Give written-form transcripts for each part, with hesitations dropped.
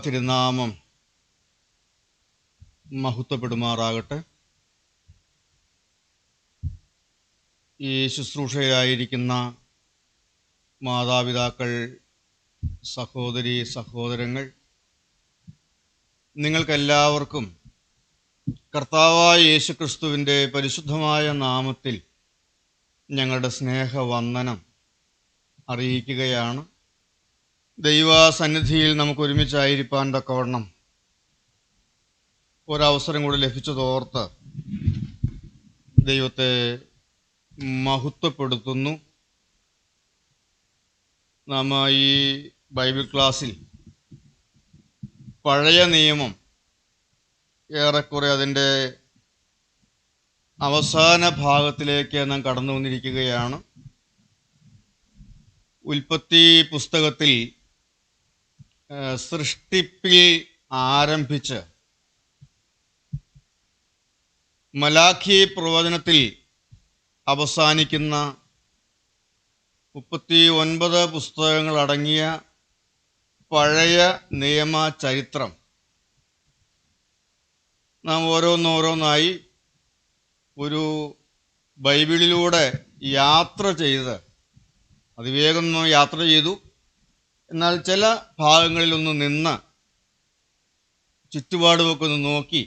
തിരുനാമം മഹത്വപ്പെടുമാറാകട്ടെ. ഈ ശുശ്രൂഷയിലായിരിക്കുന്ന മാതാപിതാക്കൾ, സഹോദരി സഹോദരങ്ങൾ, നിങ്ങൾക്കെല്ലാവർക്കും കർത്താവായ യേശുക്രിസ്തുവിൻ്റെ പരിശുദ്ധമായ നാമത്തിൽ ഞങ്ങളുടെ സ്നേഹവന്ദനം അറിയിക്കുകയാണ്. ദൈവസന്നിധിയിൽ നമുക്ക് ഒരുമിച്ചായിരിക്കാൻ തക്കവണ്ണം ഒരവസരം കൂടി ലഭിച്ചതോർത്ത് ദൈവത്തെ മഹത്വപ്പെടുത്തുന്നു. നാം ഈ ബൈബിൾ ക്ലാസ്സിൽ പഴയ നിയമം ഏറെക്കുറെ അതിൻ്റെ അവസാന ഭാഗത്തിലേക്ക് നാം കടന്നു വന്നിരിക്കുകയാണ്. ഉൽപ്പത്തി പുസ്തകത്തിൽ സൃഷ്ടിപ്പിൽ ആരംഭിച്ച് മലാഖി പ്രവചനത്തിൽ അവസാനിക്കുന്ന 39 പുസ്തകങ്ങൾ അടങ്ങിയ പഴയ നിയമ ചരിത്രം നാം ഓരോന്നോരോന്നായി ഒരു ബൈബിളിലൂടെ യാത്ര ചെയ്ത് അതിവേഗം യാത്ര ചെയ്തു. എന്നാൽ ചില ഭാഗങ്ങളിലൊന്ന് നിന്ന് ചുറ്റുപാടുമൊക്കെ ഒന്ന് നോക്കി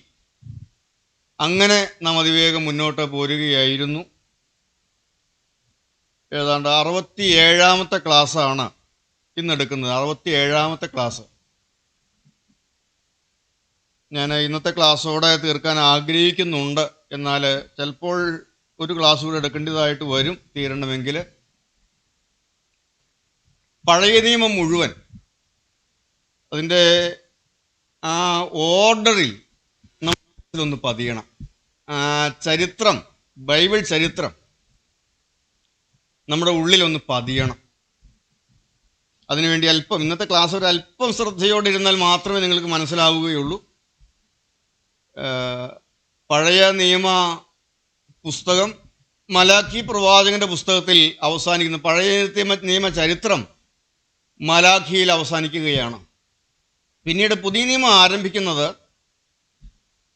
അങ്ങനെ നാം അതിവേഗം മുന്നോട്ട് പോരുകയായിരുന്നു. ഏതാണ്ട് 67ാമത്തെ ക്ലാസ്സാണ് ഇന്നെടുക്കുന്നത്. 67ാമത്തെ ക്ലാസ്. ഞാൻ ഇന്നത്തെ ക്ലാസ്സോടെ തീർക്കാൻ ആഗ്രഹിക്കുന്നുണ്ട്. എന്നാൽ ചിലപ്പോൾ ഒരു ക്ലാസ് കൂടെ എടുക്കേണ്ടതായിട്ട് വരും തീരണമെങ്കിൽ. പഴയ നിയമം മുഴുവൻ അതിൻ്റെ ആ ഓർഡറിൽ നമ്മളൊന്ന് പതിയണം. ചരിത്രം, ബൈബിൾ ചരിത്രം നമ്മുടെ ഉള്ളിലൊന്ന് പതിയണം. അതിനുവേണ്ടി ഇന്നത്തെ ക്ലാസ് ഒരു അല്പം ശ്രദ്ധയോടെ ഇരുന്നാൽ മാത്രമേ നിങ്ങൾക്ക് മനസ്സിലാവുകയുള്ളൂ. പഴയ നിയമ പുസ്തകം മലാഖി പ്രവാചകന്റെ പുസ്തകത്തിൽ അവസാനിക്കുന്നു. പഴയ നിയമ ചരിത്രം മലാഖിയിൽ അവസാനിക്കുകയാണ്. പിന്നീട് പുതിയ നിയമം ആരംഭിക്കുന്നത്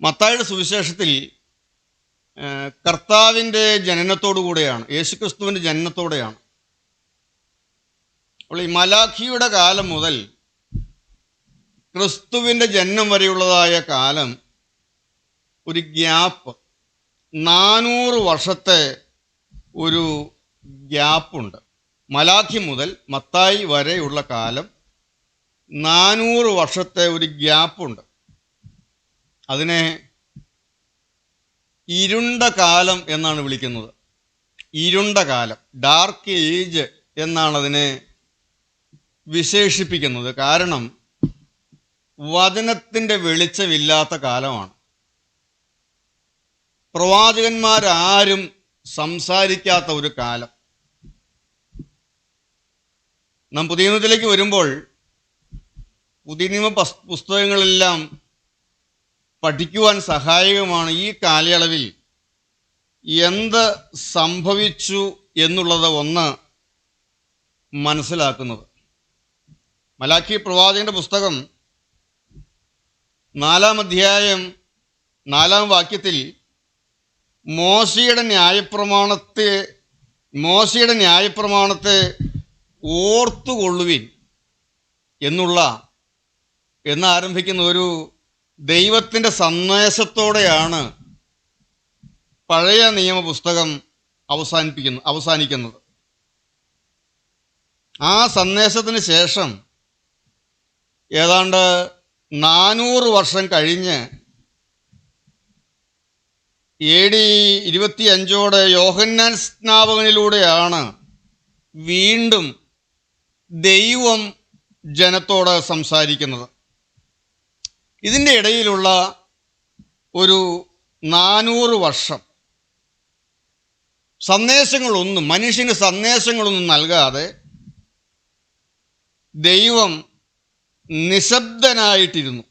മത്തായിയുടെ സുവിശേഷത്തിൽ കർത്താവിൻ്റെ ജനനത്തോടു കൂടെയാണ്, യേശുക്രിസ്തുവിൻ്റെ ജനനത്തോടെയാണ്. അപ്പോൾ ഈ മലാഖിയുടെ കാലം മുതൽ ക്രിസ്തുവിൻ്റെ ജനനം വരെയുള്ളതായ കാലം ഒരു ഗ്യാപ്പ്, 400 വർഷത്തെ ഒരു ഗ്യാപ്പുണ്ട്. മലാഖി മുതൽ മത്തായി വരെയുള്ള കാലം 400 വർഷത്തെ ഒരു ഗ്യാപ്പുണ്ട്. അതിനെ ഇരുണ്ട കാലം എന്നാണ് വിളിക്കുന്നത്. ഇരുണ്ട കാലം, ഡാർക്ക് ഏജ് എന്നാണ് അതിനെ വിശേഷിപ്പിക്കുന്നത്. കാരണം വചനത്തിൻ്റെ വെളിച്ചമില്ലാത്ത കാലമാണ്. പ്രവാചകന്മാരാരും സംസാരിക്കാത്ത ഒരു കാലം. നാം പുതിയ നിയമത്തിലേക്ക് വരുമ്പോൾ പുതിയ നിയമ പുസ്തകങ്ങളെല്ലാം പഠിക്കുവാൻ സഹായകമാണ് ഈ കാലയളവിൽ എന്ത് സംഭവിച്ചു എന്നുള്ളത് ഒന്ന് മനസ്സിലാക്കുന്നത്. മലാഖി പ്രവാചകന്റെ പുസ്തകം 4-ാം അധ്യായം 4-ാം വാക്യത്തിൽ മോശയുടെ ന്യായപ്രമാണത്തെ ഓർത്തുകൊള്ളുവിൻ എന്നാരംഭിക്കുന്ന ഒരു ദൈവത്തിൻ്റെ സന്ദേശത്തോടെയാണ് പഴയ നിയമ പുസ്തകം അവസാനിക്കുന്നത്. ആ സന്ദേശത്തിന് ശേഷം ഏതാണ്ട് 400 വർഷം കഴിഞ്ഞ് AD 25 യോഹന്നാൻ സ്നാപകനിലൂടെയാണ് വീണ്ടും ദൈവം ജനത്തോട് സംസാരിക്കുന്നത്. ഇതിൻ്റെ ഇടയിലുള്ള ഒരു 400 വർഷം മനുഷ്യന് സന്ദേശങ്ങളൊന്നും നൽകാതെ ദൈവം നിശബ്ദനായിട്ടിരുന്നു.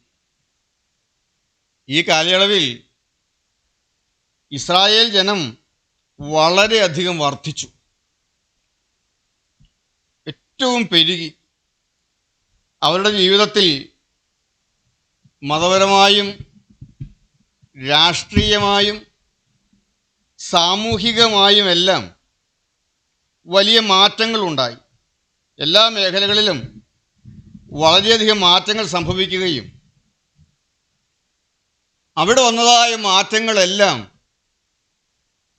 ഈ കാലയളവിൽ ഇസ്രായേൽ ജനം വളരെയധികം വർദ്ധിച്ചു, ഏറ്റവും പെരുകി. അവരുടെ ജീവിതത്തിൽ മതപരമായും രാഷ്ട്രീയമായും സാമൂഹികമായുമെല്ലാം വലിയ മാറ്റങ്ങളുണ്ടായി. എല്ലാ മേഖലകളിലും വളരെയധികം മാറ്റങ്ങൾ സംഭവിക്കുകയും അവിടെ വന്നതായ മാറ്റങ്ങളെല്ലാം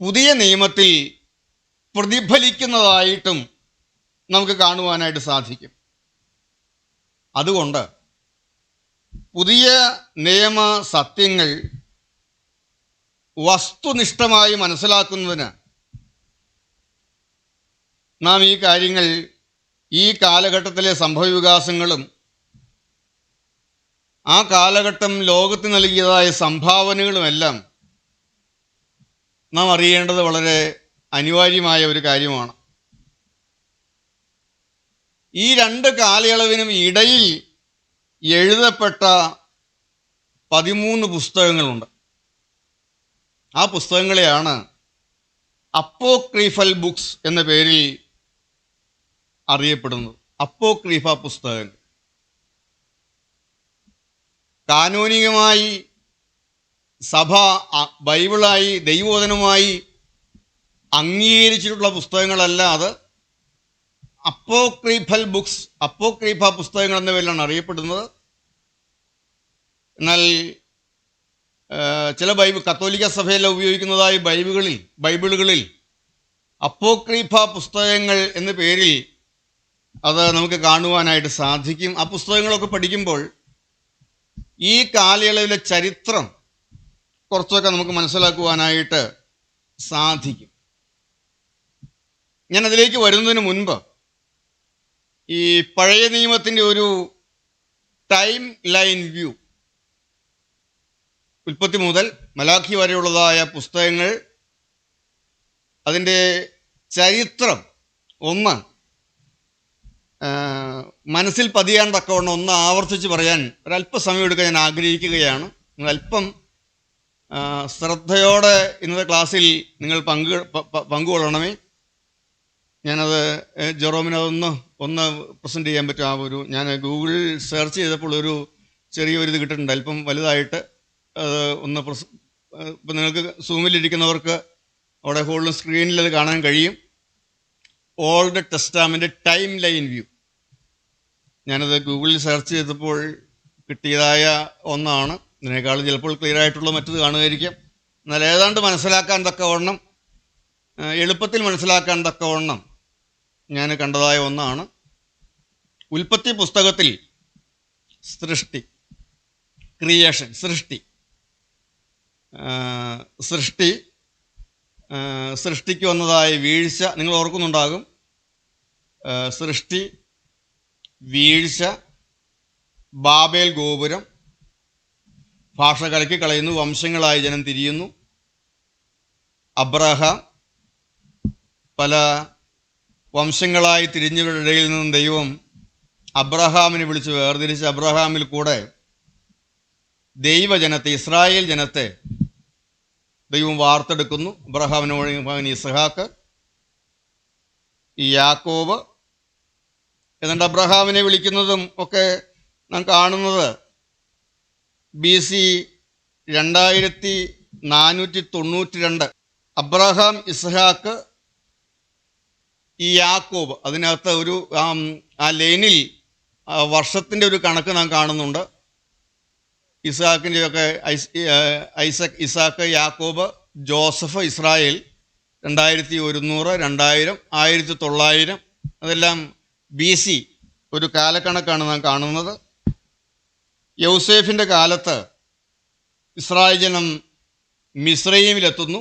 പുതിയ നിയമത്തിൽ പ്രതിഫലിക്കുന്നതായിട്ടും നമുക്ക് കാണുവാനായിട്ട് സാധിക്കും. അതുകൊണ്ട് പുതിയ നിയമ സത്യങ്ങൾ വസ്തുനിഷ്ഠമായി മനസ്സിലാക്കുന്നതിന് നാം ഈ കാര്യങ്ങൾ, ഈ കാലഘട്ടത്തിലെ സംഭവവികാസങ്ങളും ആ കാലഘട്ടം ലോകത്തിന് നൽകിയതായ സംഭാവനകളുമെല്ലാം നാം അറിയേണ്ടത് വളരെ അനിവാര്യമായ ഒരു കാര്യമാണ്. ഈ രണ്ട് കാലയളവിനും ഇടയിൽ എഴുതപ്പെട്ട 13 പുസ്തകങ്ങളുണ്ട്. ആ പുസ്തകങ്ങളെയാണ് അപ്പോക്രീഫൽ ബുക്സ് എന്ന പേരിൽ അറിയപ്പെടുന്നത്. അപ്പോക്രീഫ പുസ്തകങ്ങൾ കാനോനികമായി സഭ ബൈബിളായി ദൈവവചനമായി അംഗീകരിച്ചിട്ടുള്ള പുസ്തകങ്ങളല്ല. അത് അപ്പോക്രീഫൽ ബുക്സ്, അപ്പോക്രീഫ പുസ്തകങ്ങൾ എന്ന പേരിലാണ് അറിയപ്പെടുന്നത്. എന്നാൽ ചില കത്തോലിക്ക സഭയെല്ലാം ഉപയോഗിക്കുന്നതായ ബൈബിളുകളിൽ അപ്പോക്രീഫ പുസ്തകങ്ങൾ എന്ന പേരിൽ അത് നമുക്ക് കാണുവാനായിട്ട് സാധിക്കും. ആ പുസ്തകങ്ങളൊക്കെ പഠിക്കുമ്പോൾ ഈ കാലയളവിലെ ചരിത്രം കുറച്ചൊക്കെ നമുക്ക് മനസ്സിലാക്കുവാനായിട്ട് സാധിക്കും. ഞാൻ അതിലേക്ക് വരുന്നതിന് മുൻപ് ഈ പഴയ നിയമത്തിൻ്റെ ഒരു ടൈം ലൈൻ വ്യൂ, ഉൽപ്പത്തി മുതൽ മലാഖി വരെയുള്ളതായ പുസ്തകങ്ങൾ, അതിൻ്റെ ചരിത്രം ഒന്ന് മനസ്സിൽ പതിയാൻ തക്കവണ്ണം ഒന്ന് ആവർത്തിച്ച് പറയാൻ ഒരല്പസമയം എടുക്കാൻ ഞാൻ ആഗ്രഹിക്കുകയാണ്. അല്പം ശ്രദ്ധയോടെ ഇന്നത്തെ ക്ലാസ്സിൽ നിങ്ങൾ പങ്കുകൊള്ളണമേ. ഞാനത് ജെറോമിന് ഒന്ന് പ്രസൻറ്റ് ചെയ്യാൻ പറ്റും. ആ ഒരു ഞാൻ ഗൂഗിളിൽ സെർച്ച് ചെയ്തപ്പോൾ ഒരു ചെറിയൊരിത് കിട്ടിയിട്ടുണ്ട്, അല്പം വലുതായിട്ട്. അത് ഒന്ന് ഇപ്പം നിങ്ങൾക്ക് സൂമിലിരിക്കുന്നവർക്ക് അവിടെ ഹോളിലും സ്ക്രീനിൽ അത് കാണാൻ കഴിയും. Old testament time line view. ഞാനത് ഗൂഗിളിൽ സെർച്ച് ചെയ്തപ്പോൾ കിട്ടിയതായ ഒന്നാണ്. ഇതിനേക്കാളും ചിലപ്പോൾ ക്ലിയർ ആയിട്ടുള്ള മറ്റത് കാണുമായിരിക്കാം. എന്നാൽ ഏതാണ്ട് മനസ്സിലാക്കാൻ തക്കവണ്ണം, എളുപ്പത്തിൽ മനസ്സിലാക്കാൻ തക്കവണ്ണം ഞാൻ കണ്ടതായ ഒന്നാണ്. ഉൽപ്പത്തി പുസ്തകത്തിൽ സൃഷ്ടിക്ക് വന്നതായ വീഴ്ച നിങ്ങൾ ഓർക്കുന്നുണ്ടാകും. സൃഷ്ടി, വീഴ്ച, ബാബേൽ ഗോപുരം, ഭാഷ കലക്കി കളയുന്നു, വംശങ്ങളായി ജനം തിരിയുന്നു, അബ്രഹാം, പല വംശങ്ങളായി തിരിഞ്ഞവരുടെ ഇടയിൽ നിന്നും ദൈവം അബ്രഹാമിനെ വിളിച്ച് വേർതിരിച്ച് അബ്രഹാമിൽ കൂടെ ദൈവജനത്തെ, ഇസ്രായേൽ ജനത്തെ ദൈവം വാർത്തെടുക്കുന്നു. അബ്രഹാമിന് മകൻ ഇസ്ഹാക്ക്, യാക്കോബ്. എന്നിട്ട് അബ്രഹാമിനെ വിളിക്കുന്നതും ഒക്കെ നാം കാണുന്നത് BC 2492. അബ്രഹാം, ഇസ്ഹാക്ക്, യാക്കോബ്. അതിനകത്ത് ഒരു ആ ലൈനിൽ വർഷത്തിൻ്റെ ഒരു കണക്ക് നാം കാണുന്നുണ്ട്. ഇസ്ഹാക്കിൻ്റെയൊക്കെ ഐസക്, ഇസാക്ക്, യാക്കോബ്, ജോസഫ്, ഇസ്രായേൽ 2100, 2000, 1900, അതെല്ലാം BC ഒരു കാലക്കണക്കാണ് നാം കാണുന്നത്. യൗസേഫിൻ്റെ കാലത്ത് ഇസ്രായേൽ ജനം മിസ്രയീമിലെത്തുന്നു.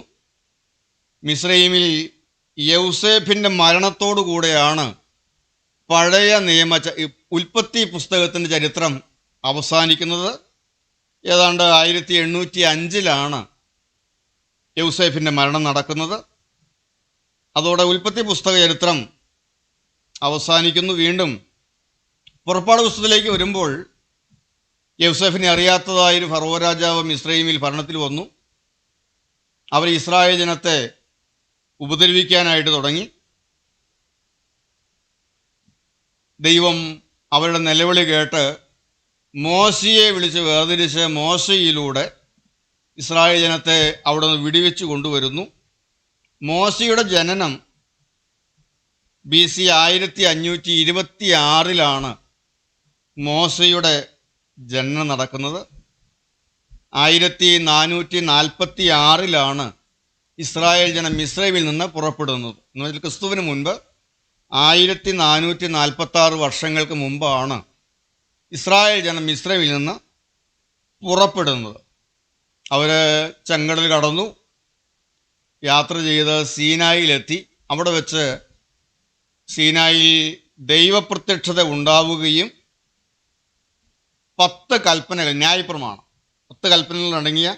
മിസ്രയീമിൽ യൗസേഫിൻ്റെ മരണത്തോടു കൂടെയാണ് പഴയ നിയമ ഉൽപ്പത്തി പുസ്തകത്തിൻ്റെ ചരിത്രം അവസാനിക്കുന്നത്. ഏതാണ്ട് 1805 യൗസേഫിൻ്റെ മരണം നടക്കുന്നത്. അതോടെ ഉൽപ്പത്തി പുസ്തക ചരിത്രം അവസാനിക്കുന്നു. വീണ്ടും പുറപ്പാട് പുസ്തകത്തിലേക്ക് വരുമ്പോൾ യൗസേഫിനെ അറിയാത്തതായൊരു ഫറവോ രാജാവ് മിസ്രയീമിൽ ഭരണത്തിൽ വന്നു. അവർ ഇസ്രായേൽ ജനത്തെ ഉപദ്രവിക്കാനായിട്ട് തുടങ്ങി. ദൈവം അവരുടെ നിലവിളി കേട്ട് മോശയെ വിളിച്ച് വേർതിരിച്ച് മോശയിലൂടെ ഇസ്രായേൽ ജനത്തെ അവിടെ നിന്ന് വിടുവിച്ച് കൊണ്ടുവരുന്നു. മോശയുടെ ജനനം BC 1526 മോശയുടെ ജനനം നടക്കുന്നത്. 1446 ഇസ്രായേൽ ജനം മിസ്രൈമിൽ നിന്ന് പുറപ്പെടുന്നത്. എന്ന് വെച്ചാൽ ക്രിസ്തുവിന് മുൻപ് 1446 വർഷങ്ങൾക്ക് മുമ്പാണ് ഇസ്രായേൽ ജനം മിസ്രൈമിൽ നിന്ന് പുറപ്പെടുന്നത്. അവർ ചെങ്കടൽ കടന്നു, യാത്ര ചെയ്ത് സീനായിലെത്തി. അവിടെ വെച്ച് സീനായിൽ ദൈവപ്രത്യക്ഷത ഉണ്ടാവുകയും 10 കൽപ്പനകൾ, ന്യായപ്രമാണം, 10 കൽപ്പനകൾ അടങ്ങിയ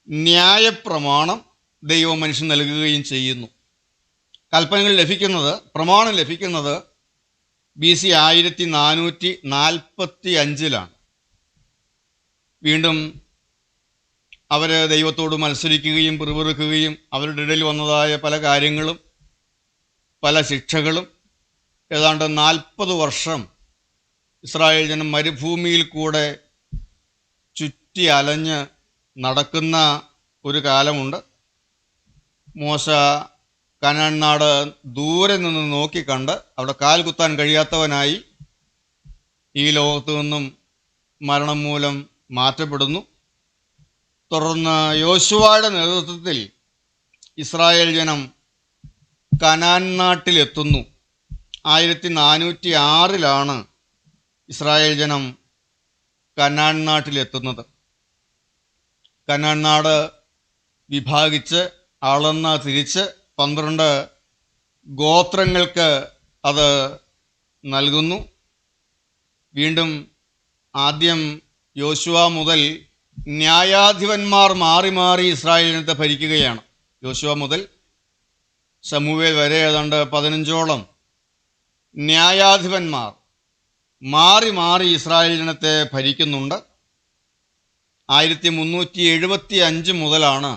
ന്യായപ്രമാണം ദൈവം മനുഷ്യൻ നൽകുകയും ചെയ്യുന്നു. കൽപ്പനകൾ ലഭിക്കുന്നത്, പ്രമാണം ലഭിക്കുന്നത് BC 1445 വീണ്ടും അവർ ദൈവത്തോട് മത്സരിക്കുകയും പിറുപിറുക്കുകയും അവരുടെ ഇടയിൽ വന്നതായ പല കാര്യങ്ങളും പല ശിക്ഷകളും, ഏതാണ്ട് 40 വർഷം ഇസ്രായേൽ ജനം മരുഭൂമിയിൽ കൂടെ ചുറ്റി അലഞ്ഞ് നടക്കുന്ന ഒരു കാലമുണ്ട്. മോശ കനാൻ നാട് ദൂരെ നിന്ന് നോക്കിക്കണ്ട് അവിടെ കാൽ കുത്താൻ കഴിയാത്തവനായി ഈ ലോകത്തു നിന്നും മരണം മൂലം മാറ്റപ്പെടുന്നു. തുടർന്ന് യോശുവയുടെ നേതൃത്വത്തിൽ ഇസ്രായേൽ ജനം കനാൻ നാട്ടിലെത്തുന്നു. 1406 ഇസ്രായേൽ ജനം കനാൻ നാട്ടിലെത്തുന്നത്. കനാൻ നാട് വിഭാഗിച്ച് അളന്ന് തിരിച്ച് 12 ഗോത്രങ്ങൾക്ക് അത് നൽകുന്നു. വീണ്ടും ആദ്യം യോശുവ മുതൽ ന്യായാധിപന്മാർ മാറി മാറി ഇസ്രായേൽ ജനത്തെ ഭരിക്കുകയാണ്. യോശുവ മുതൽ ശമൂവേൽ വരെ ഏതാണ്ട് 15ഓളം ന്യായാധിപന്മാർ മാറി മാറി ഇസ്രായേൽ ജനത്തെ ഭരിക്കുന്നുണ്ട്. 1375 മുതലാണ്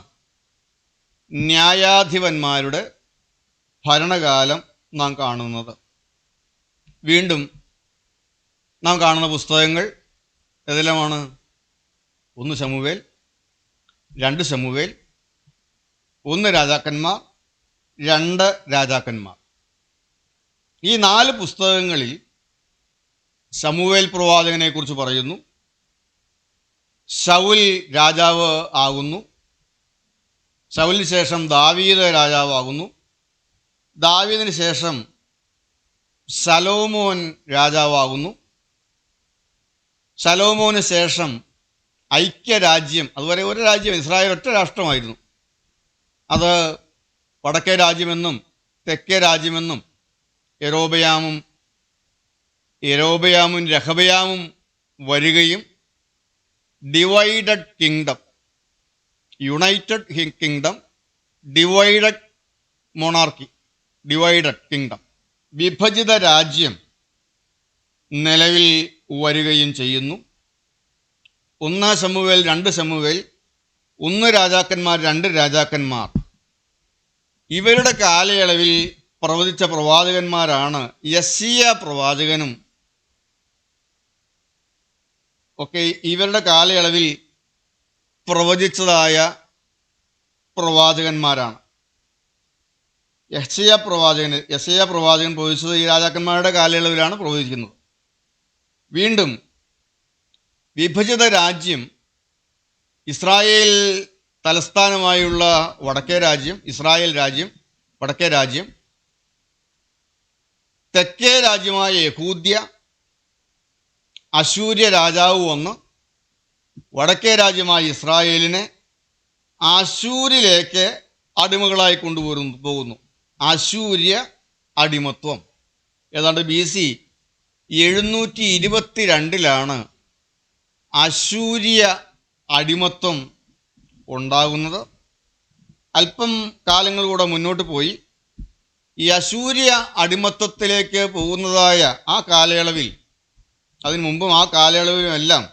ന്യായാധിപന്മാരുടെ ഭരണകാലം നാം കാണുന്നത്. വീണ്ടും നാം കാണുന്ന പുസ്തകങ്ങൾ ഏതെല്ലാമാണ്? 1 ശമൂവേൽ, 2 ശമൂവേൽ, 1 രാജാക്കന്മാർ, 2 രാജാക്കന്മാർ. ഈ 4 പുസ്തകങ്ങളിൽ ശമൂവേൽ പ്രവാചകനെക്കുറിച്ച് പറയുന്നു. ശൗൽ രാജാവ് ആകുന്നു. ശൗലിന് ശേഷം ദാവീദ് രാജാവാകുന്നു. ദാവീദിന് ശേഷം ശലോമോൻ രാജാവാകുന്നു. ശലോമോന് ശേഷം ഐക്യരാജ്യം, അതുവരെ ഒരു രാജ്യം, ഇസ്രായേൽ ഒറ്റ രാഷ്ട്രമായിരുന്നു. അത് വടക്കേ രാജ്യമെന്നും തെക്കേ രാജ്യമെന്നും യൊരോബയാമും രഹബയാമും വരികയും divided kingdom, United Kingdom, divided monarchy, divided kingdom, വിഭജിത രാജ്യം നിലവിൽ വരികയും ചെയ്യുന്നു. 1 ശമൂവേൽ, 2 ശമൂവേൽ, 1 രാജാക്കന്മാർ, 2 രാജാക്കന്മാർ. ഇവരുടെ കാലയളവിൽ പ്രവചിച്ച പ്രവാചകന്മാരാണ് യെശയ്യാ പ്രവാചകനും ഒക്കെ. ഇവരുടെ കാലയളവിൽ പ്രവചിച്ചതായ പ്രവാചകന്മാരാണ്. യെശയ്യാ പ്രവാചകൻ പ്രവചിച്ചത് ഈ രാജാക്കന്മാരുടെ കാലയളവിലാണ് പ്രവചിക്കുന്നത്. വീണ്ടും വിഭജിത രാജ്യം, ഇസ്രായേൽ തലസ്ഥാനമായുള്ള വടക്കേ രാജ്യം, ഇസ്രായേൽ രാജ്യം, വടക്കേ രാജ്യം, തെക്കേ രാജ്യമായ യഹൂദ്യ, അശൂര്യ രാജാവ് വന്ന് വടക്കേ രാജ്യമായ ഇസ്രായേലിനെ അശൂരിലേക്ക് അടിമകളായി പോകുന്നു. അശൂര്യ അടിമത്വം ഏതാണ്ട് BC 722 അശൂര്യ അടിമത്വം ഉണ്ടാകുന്നത്. അല്പം കാലങ്ങൾ കൂടെ മുന്നോട്ട് പോയി ഈ അശൂര്യ അടിമത്വത്തിലേക്ക് പോകുന്നതായ ആ കാലയളവിൽ, അതിനു മുമ്പും ആ കാലയളവിലുമെല്ലാം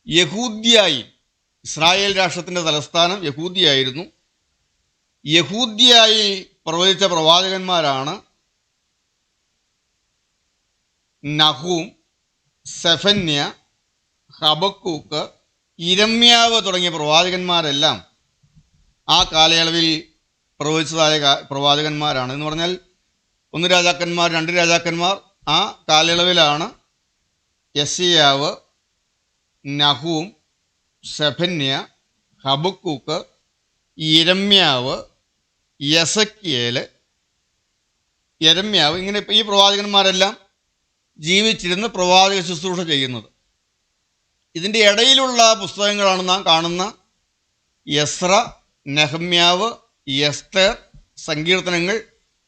യഹൂദ്യായി, ഇസ്രായേൽ രാഷ്ട്രത്തിൻ്റെ തലസ്ഥാനം യഹൂദ്യായിരുന്നു. യഹൂദ്യായി പ്രവചിച്ച പ്രവാചകന്മാരാണ് നഹൂം, സെഫന്യ, ഹബക്കൂക്ക്, ഇരമ്യാവ് തുടങ്ങിയ പ്രവാചകന്മാരെല്ലാം ആ കാലയളവിൽ പ്രവചിച്ചതായ പ്രവാചകന്മാരാണ്. എന്ന് പറഞ്ഞാൽ 1 രാജാക്കന്മാർ, 2 രാജാക്കന്മാർ, ആ കാലയളവിലാണ് യെശയ്യാവ്, നഹൂം, സെഫന്യ, ഹബക്കൂക്ക്, യിരെമ്യാവ്, യെസക്കിയേൽ, യെരമ്യാവ്, ഇങ്ങനെ ഈ പ്രവാചകന്മാരെല്ലാം ജീവിച്ചിരുന്ന് പ്രവാചക ശുശ്രൂഷ ചെയ്യുന്നത്. ഇതിൻ്റെ ഇടയിലുള്ള പുസ്തകങ്ങളാണ് നാം കാണുന്ന എസ്ര, നെഹമ്യാവ്, എസ്തേർ, സങ്കീർത്തനങ്ങൾ,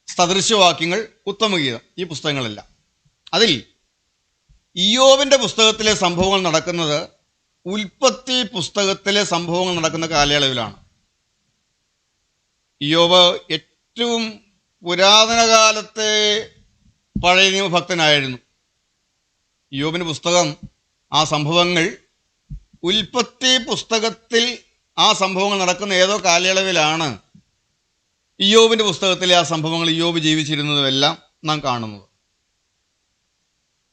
സദൃശവാക്യങ്ങൾ, ഉത്തമഗീതം, ഈ പുസ്തകങ്ങളെല്ലാം. അതിൽ ഇയ്യോബിൻ്റെ പുസ്തകത്തിലെ സംഭവങ്ങൾ നടക്കുന്നത് ഉൽപ്പത്തി പുസ്തകത്തിലെ സംഭവങ്ങൾ നടക്കുന്ന കാലയളവിലാണ്. ഇയ്യോബ് ഏറ്റവും പുരാതന കാലത്തെ പഴയ നിയമഭക്തനായിരുന്നു. ഇയ്യോബിൻ്റെ പുസ്തകം, ആ സംഭവങ്ങൾ ഉൽപ്പത്തി പുസ്തകത്തിൽ ആ സംഭവങ്ങൾ നടക്കുന്ന ഏതോ കാലയളവിലാണ് ഇയ്യോബിൻ്റെ പുസ്തകത്തിലെ ആ സംഭവങ്ങൾ ഇയ്യോബ് ജീവിച്ചിരുന്നതുമെല്ലാം നാം കാണുന്നത്.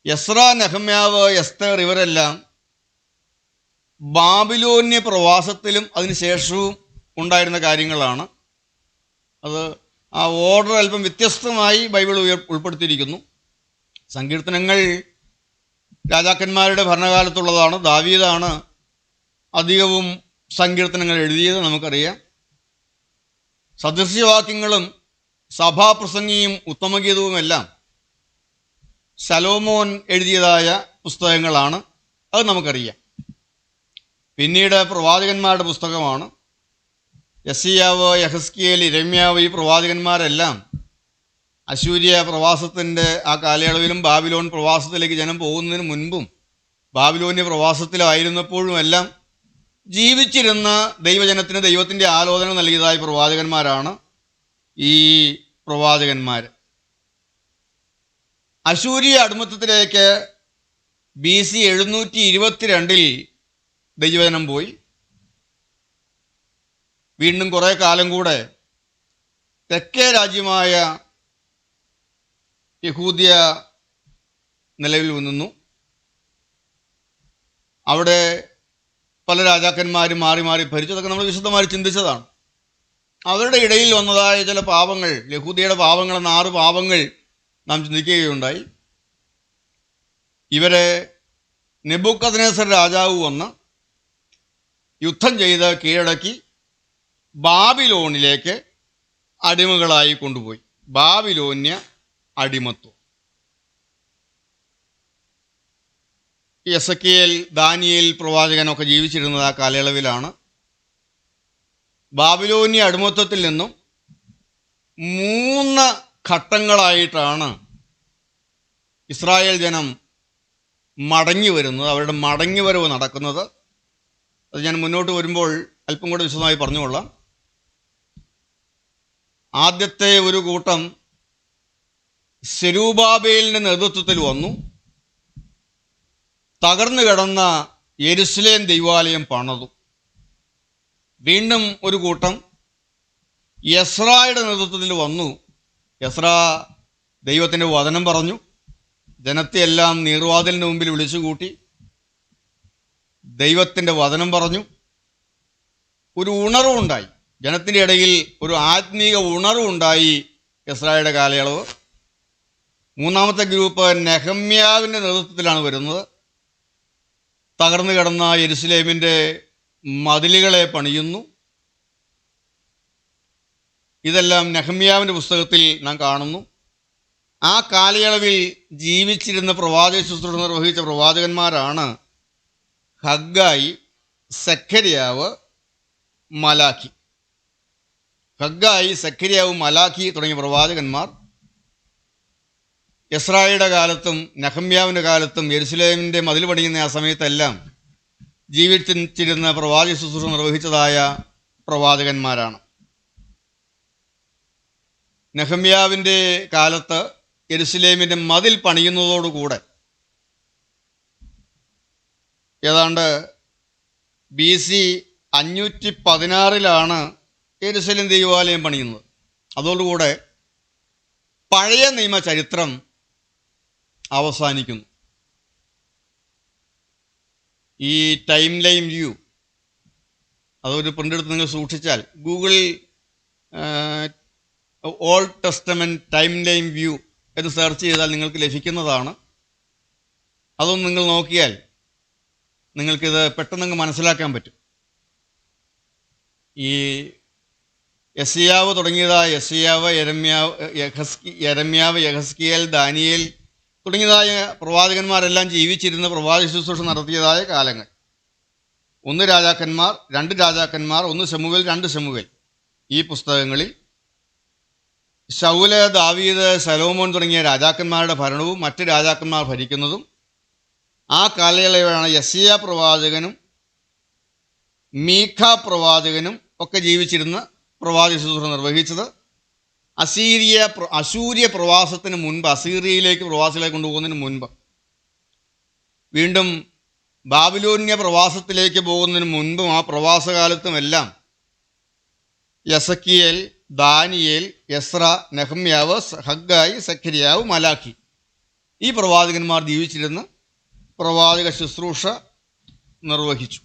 എസ്ര, നെഹമ്യാവ്, എസ്തേർ ഇവരെല്ലാം ബാബിലോന്യ പ്രവാസത്തിലും അതിനുശേഷവും ഉണ്ടായിരുന്ന കാര്യങ്ങളാണ്. അത് ആ ഓർഡർ അല്പം വ്യത്യസ്തമായി ബൈബിൾ ഉൾപ്പെടുത്തിയിരിക്കുന്നു. സങ്കീർത്തനങ്ങൾ രാജാക്കന്മാരുടെ ഭരണകാലത്തുള്ളതാണ്. ദാവീദാണ് അധികവും സങ്കീർത്തനങ്ങൾ എഴുതിയത്, നമുക്കറിയാം. സദൃശ്യവാക്യങ്ങളും സഭാപ്രസംഗിയും ഉത്തമഗീതവുമെല്ലാം ശലോമോൻ എഴുതിയതായ പുസ്തകങ്ങളാണ്, അത് നമുക്കറിയാം. പിന്നീട് പ്രവാചകന്മാരുടെ പുസ്തകമാണ്. യെശയ്യാവ്, യെഹെസ്കേൽ, യിരെമ്യാവ്, ഈ പ്രവാചകന്മാരെല്ലാം അശൂര്യ പ്രവാസത്തിൻ്റെ ആ കാലയളവിലും ബാബിലോൺ പ്രവാസത്തിലേക്ക് ജനം പോകുന്നതിന് മുൻപും ബാബിലോന്യ പ്രവാസത്തിലായിരുന്നപ്പോഴും എല്ലാം ജീവിച്ചിരുന്ന ദൈവജനത്തിന് ദൈവത്തിൻ്റെ ആലോചന നൽകിയതായ പ്രവാചകന്മാരാണ് ഈ പ്രവാചകന്മാർ. അശൂര്യ അടിമത്തത്തിലേക്ക് BC 722 ദൈവജനം പോയി. വീണ്ടും കുറേ കാലം കൂടെ തെക്കേ രാജ്യമായ യഹൂദ്യ നിലവിൽ നിന്നു. അവിടെ പല രാജാക്കന്മാരും മാറി മാറി ഭരിച്ചു. അതൊക്കെ നമ്മൾ വിശദമായി ചിന്തിച്ചതാണ്. അവരുടെ ഇടയിൽ വന്നതായ ചില പാപങ്ങൾ, യഹൂദിയുടെ പാപങ്ങൾ എന്ന 6 പാപങ്ങൾ നാം ചിന്തിക്കുകയുണ്ടായി. ഇവരെ നെബൂഖദ്നേസർ രാജാവ് വന്ന് യുദ്ധം ചെയ്ത് കീഴടക്കി ബാബിലോണിലേക്ക് അടിമകളായി കൊണ്ടുപോയി. ബാബിലോന്യ അടിമത്വം. എസെക്കിയേൽ, ദാനിയേൽ പ്രവാചകനൊക്കെ ജീവിച്ചിരുന്നത് ആ കാലയളവിലാണ്. ബാബിലോന്യ അടിമത്വത്തിൽ നിന്നും 3 ഘട്ടങ്ങളായിട്ടാണ് ഇസ്രായേൽ ജനം മടങ്ങി വരുന്നത്, അവരുടെ മടങ്ങിവരവ് നടക്കുന്നത്. അത് ഞാൻ മുന്നോട്ട് വരുമ്പോൾ അല്പം കൂടെ വിശദമായി പറഞ്ഞുകൊള്ളാം. ആദ്യത്തെ ഒരു കൂട്ടം സെരൂബാബേലിൻ്റെ നേതൃത്വത്തിൽ വന്നു. തകർന്നു കിടന്ന യെരുശലേം ദൈവാലയം പണിതു. വീണ്ടും ഒരു കൂട്ടം എസ്രായുടെ നേതൃത്വത്തിൽ വന്നു. എസ്ര ദൈവത്തിൻ്റെ വചനം പറഞ്ഞു. ജനത്തെ എല്ലാം നീർവാതിലിന് മുമ്പിൽ വിളിച്ചുകൂട്ടി ദൈവത്തിൻ്റെ വചനം പറഞ്ഞു. ഒരു ഉണർവുണ്ടായി, ജനത്തിൻ്റെ ഇടയിൽ ഒരു ആത്മീക ഉണർവുണ്ടായി എസ്രായുടെ കാലയളവ്. മൂന്നാമത്തെ ഗ്രൂപ്പ് നെഹമ്യാവിൻ്റെ നേതൃത്വത്തിലാണ് വരുന്നത്. തകർന്നു കിടന്ന യെരുശലേമിൻ്റെ മതിലുകളെ പണിയുന്നു. ഇതെല്ലാം നെഹമ്യാവിൻ്റെ പുസ്തകത്തിൽ നാം കാണുന്നു. ആ കാലയളവിൽ ജീവിച്ചിരുന്ന പ്രവാചക ശുശ്രൂഷ നിർവഹിച്ച പ്രവാചകന്മാരാണ് ഹഗ്ഗായി, സെഖര്യാവ്, മലാഖി. ഹഗ്ഗായി, സെഖര്യാവ്, മലാഖി തുടങ്ങിയ പ്രവാചകന്മാർ എസ്രായുടെ കാലത്തും നെഹമ്യാവിൻ്റെ കാലത്തും യെരുശലേമിൻ്റെ മതിൽ പണിയുന്ന ആ സമയത്തെല്ലാം ജീവിച്ചിരുന്ന പ്രവാചക ശുശ്രൂഷ നിർവഹിച്ചതായ പ്രവാചകന്മാരാണ്. നെഹമ്യാവിൻ്റെ കാലത്ത് യെരുശലേമിൻ്റെ മതിൽ പണിയുന്നതോടുകൂടെ ഏതാണ്ട് BC 516 യെരുശലേം ദൈവാലയം പണിയുന്നത്. അതോടുകൂടെ പഴയ നിയമ ചരിത്രം അവസാനിക്കുന്നു. ഈ ടൈം ലൈൻ വ്യൂ അതൊരു പ്രിൻ്റ് എടുത്ത് നിങ്ങൾ സൂക്ഷിച്ചാൽ Google old testament time line view എന്ന് സെർച്ച് ചെയ്താൽ നിങ്ങൾക്ക് ലഭിക്കുന്നതാണ്. അതൊന്ന് നിങ്ങൾ നോക്കിയാൽ നിങ്ങൾക്കിത് പെട്ടെന്ന് മനസ്സിലാക്കാൻ പറ്റും. ഈ യെശയ്യാവ് തുടങ്ങിയതായ യെശയ്യാവ്, യെരമ്യാവ്, യെഹസ്കേൽ, ദാനിയേൽ തുടങ്ങിയതായ പ്രവാചകന്മാരെല്ലാം ജീവിച്ചിരുന്ന പ്രവാചക ശുശ്രൂഷ നടത്തിയതായ കാലങ്ങൾ. 1 രാജാക്കന്മാർ, 2 രാജാക്കന്മാർ, 1 ശമൂവേൽ, 2 ശമൂവേൽ. ഈ പുസ്തകങ്ങളിൽ ശൗല്, ദാവീദ്, ശലോമോൻ തുടങ്ങിയ രാജാക്കന്മാരുടെ ഭരണവും മറ്റ് രാജാക്കന്മാർ ഭരിക്കുന്നതും ആ കാലയളവിലാണ് യെശയ്യാ പ്രവാചകനും മീഖ പ്രവാചകനും ഒക്കെ ജീവിച്ചിരുന്ന പ്രവാചക ശുശ്രൂഷ നിർവഹിച്ചത്. അശൂര്യ പ്രവാസത്തിന് മുൻപ്, അസീറിയയിലേക്ക് പ്രവാസികളെ കൊണ്ടുപോകുന്നതിന് മുൻപ്, വീണ്ടും ബാബിലോന്യ പ്രവാസത്തിലേക്ക് പോകുന്നതിന് മുൻപും ആ പ്രവാസകാലത്തുമെല്ലാം യെസക്കിയേൽ, ദാനിയേൽ, എസ്ര, നെഹമ്യാവ്, ഹഗ്ഗായി, സെഖര്യാവ്, മലാഖി ഈ പ്രവാചകന്മാർ ജീവിച്ചിരുന്ന പ്രവാചക ശുശ്രൂഷ നിർവഹിച്ചു.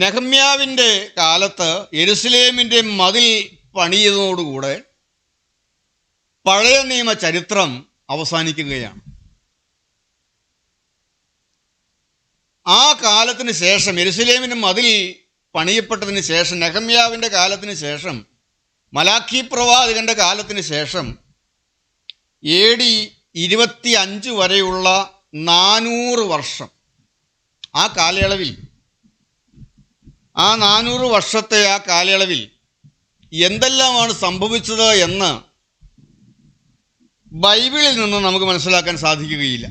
നെഹമ്യാവിൻ്റെ കാലത്ത് യെരുസലേമിൻ്റെ മതിൽ പണിയതോടുകൂടെ പഴയ നിയമ ചരിത്രം അവസാനിക്കുകയാണ്. ആ കാലത്തിന് ശേഷം, യെരുസലേമിൻ്റെ മതിൽ പണിയപ്പെട്ടതിന് ശേഷം, നെഹമ്യാവിൻ്റെ കാലത്തിന് ശേഷം, മലാഖി പ്രവാചകൻ്റെ കാലത്തിന് ശേഷം AD 25 വരെയുള്ള 400 വർഷം, ആ കാലയളവിൽ, ആ 400 വർഷത്തെ ആ കാലയളവിൽ എന്തെല്ലാമാണ് സംഭവിച്ചത് എന്ന് ബൈബിളിൽ നിന്ന് നമുക്ക് മനസ്സിലാക്കാൻ സാധിക്കുകയില്ല.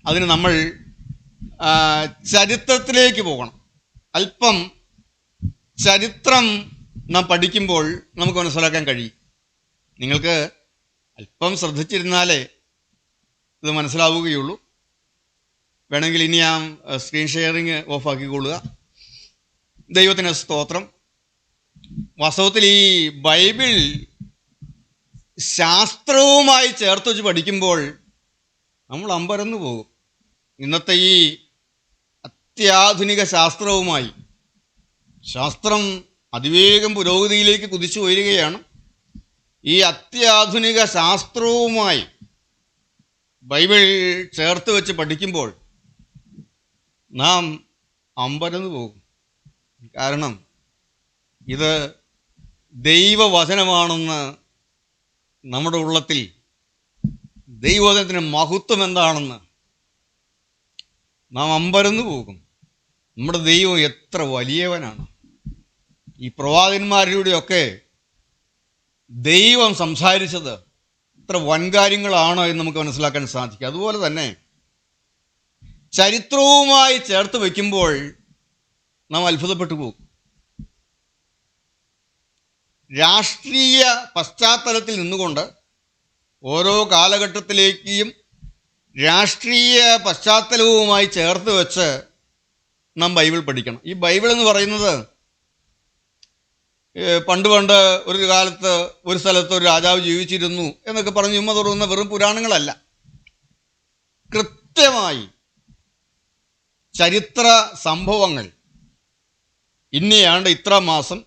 അതിന് നമ്മൾ ചരിത്രത്തിലേക്ക് പോകണം. അല്പം ചരിത്രം നാം പഠിക്കുമ്പോൾ നമുക്ക് മനസ്സിലാക്കാൻ കഴിയും. നിങ്ങൾക്ക് അല്പം ശ്രദ്ധിച്ചിരുന്നാലേ ഇത് മനസ്സിലാവുകയുള്ളൂ. വേണമെങ്കിൽ ഇനി ഞാൻ സ്ക്രീൻ ഷെയറിങ് ഓഫാക്കിക്കൊള്ളുക. ദൈവത്തിന് സ്തോത്രം. വാസ്തവത്തിൽ ഈ ബൈബിൾ ശാസ്ത്രവുമായി ചേർത്ത് വെച്ച് പഠിക്കുമ്പോൾ നമ്മൾ അമ്പരന്ന് പോകും. ഇന്നത്തെ ഈ അത്യാധുനിക ശാസ്ത്രവുമായി, ശാസ്ത്രം അതിവേഗം പുരോഗതിയിലേക്ക് കുതിച്ചു ഉയരുകയാണ്. ഈ അത്യാധുനിക ശാസ്ത്രവുമായി ബൈബിൾ ചേർത്ത് വെച്ച് പഠിക്കുമ്പോൾ നാം അമ്പരന്ന് പോകും. കാരണം ഇത് ദൈവവചനമാണെന്ന് നമ്മുടെ ഉള്ളത്തിൽ, ദൈവവചനത്തിൻ്റെ മഹത്വം എന്താണെന്ന് നാം അമ്പരന്ന് പോകും. നമ്മുടെ ദൈവം എത്ര വലിയവനാണ്. ഈ പ്രവാചകന്മാരിലൂടെയൊക്കെ ദൈവം സംസാരിച്ചത് എത്ര വൻകാര്യങ്ങളാണ് എന്ന് നമുക്ക് മനസ്സിലാക്കാൻ സാധിക്കും. അതുപോലെ തന്നെ ചരിത്രവുമായി ചേർത്ത് വയ്ക്കുമ്പോൾ നാം അത്ഭുതപ്പെട്ടു പോകും. രാഷ്ട്രീയ പശ്ചാത്തലത്തിൽ നിന്നുകൊണ്ട് ഓരോ കാലഘട്ടത്തിലേക്കും രാഷ്ട്രീയ പശ്ചാത്തലവുമായി ചേർത്ത് വെച്ച് നാം ബൈബിൾ പഠിക്കണം. ഈ ബൈബിൾ എന്ന് പറയുന്നത് പണ്ട് ഒരു കാലത്ത് ഒരു സ്ഥലത്ത് ഒരു രാജാവ് ജീവിച്ചിരുന്നു എന്നൊക്കെ പറഞ്ഞ് ചുമ്മാ തുറന്ന വെറും പുരാണങ്ങളല്ല. കൃത്യമായി ചരിത്ര സംഭവങ്ങൾ, ഇന്നയാണ്ട് ഇത്ര മാസം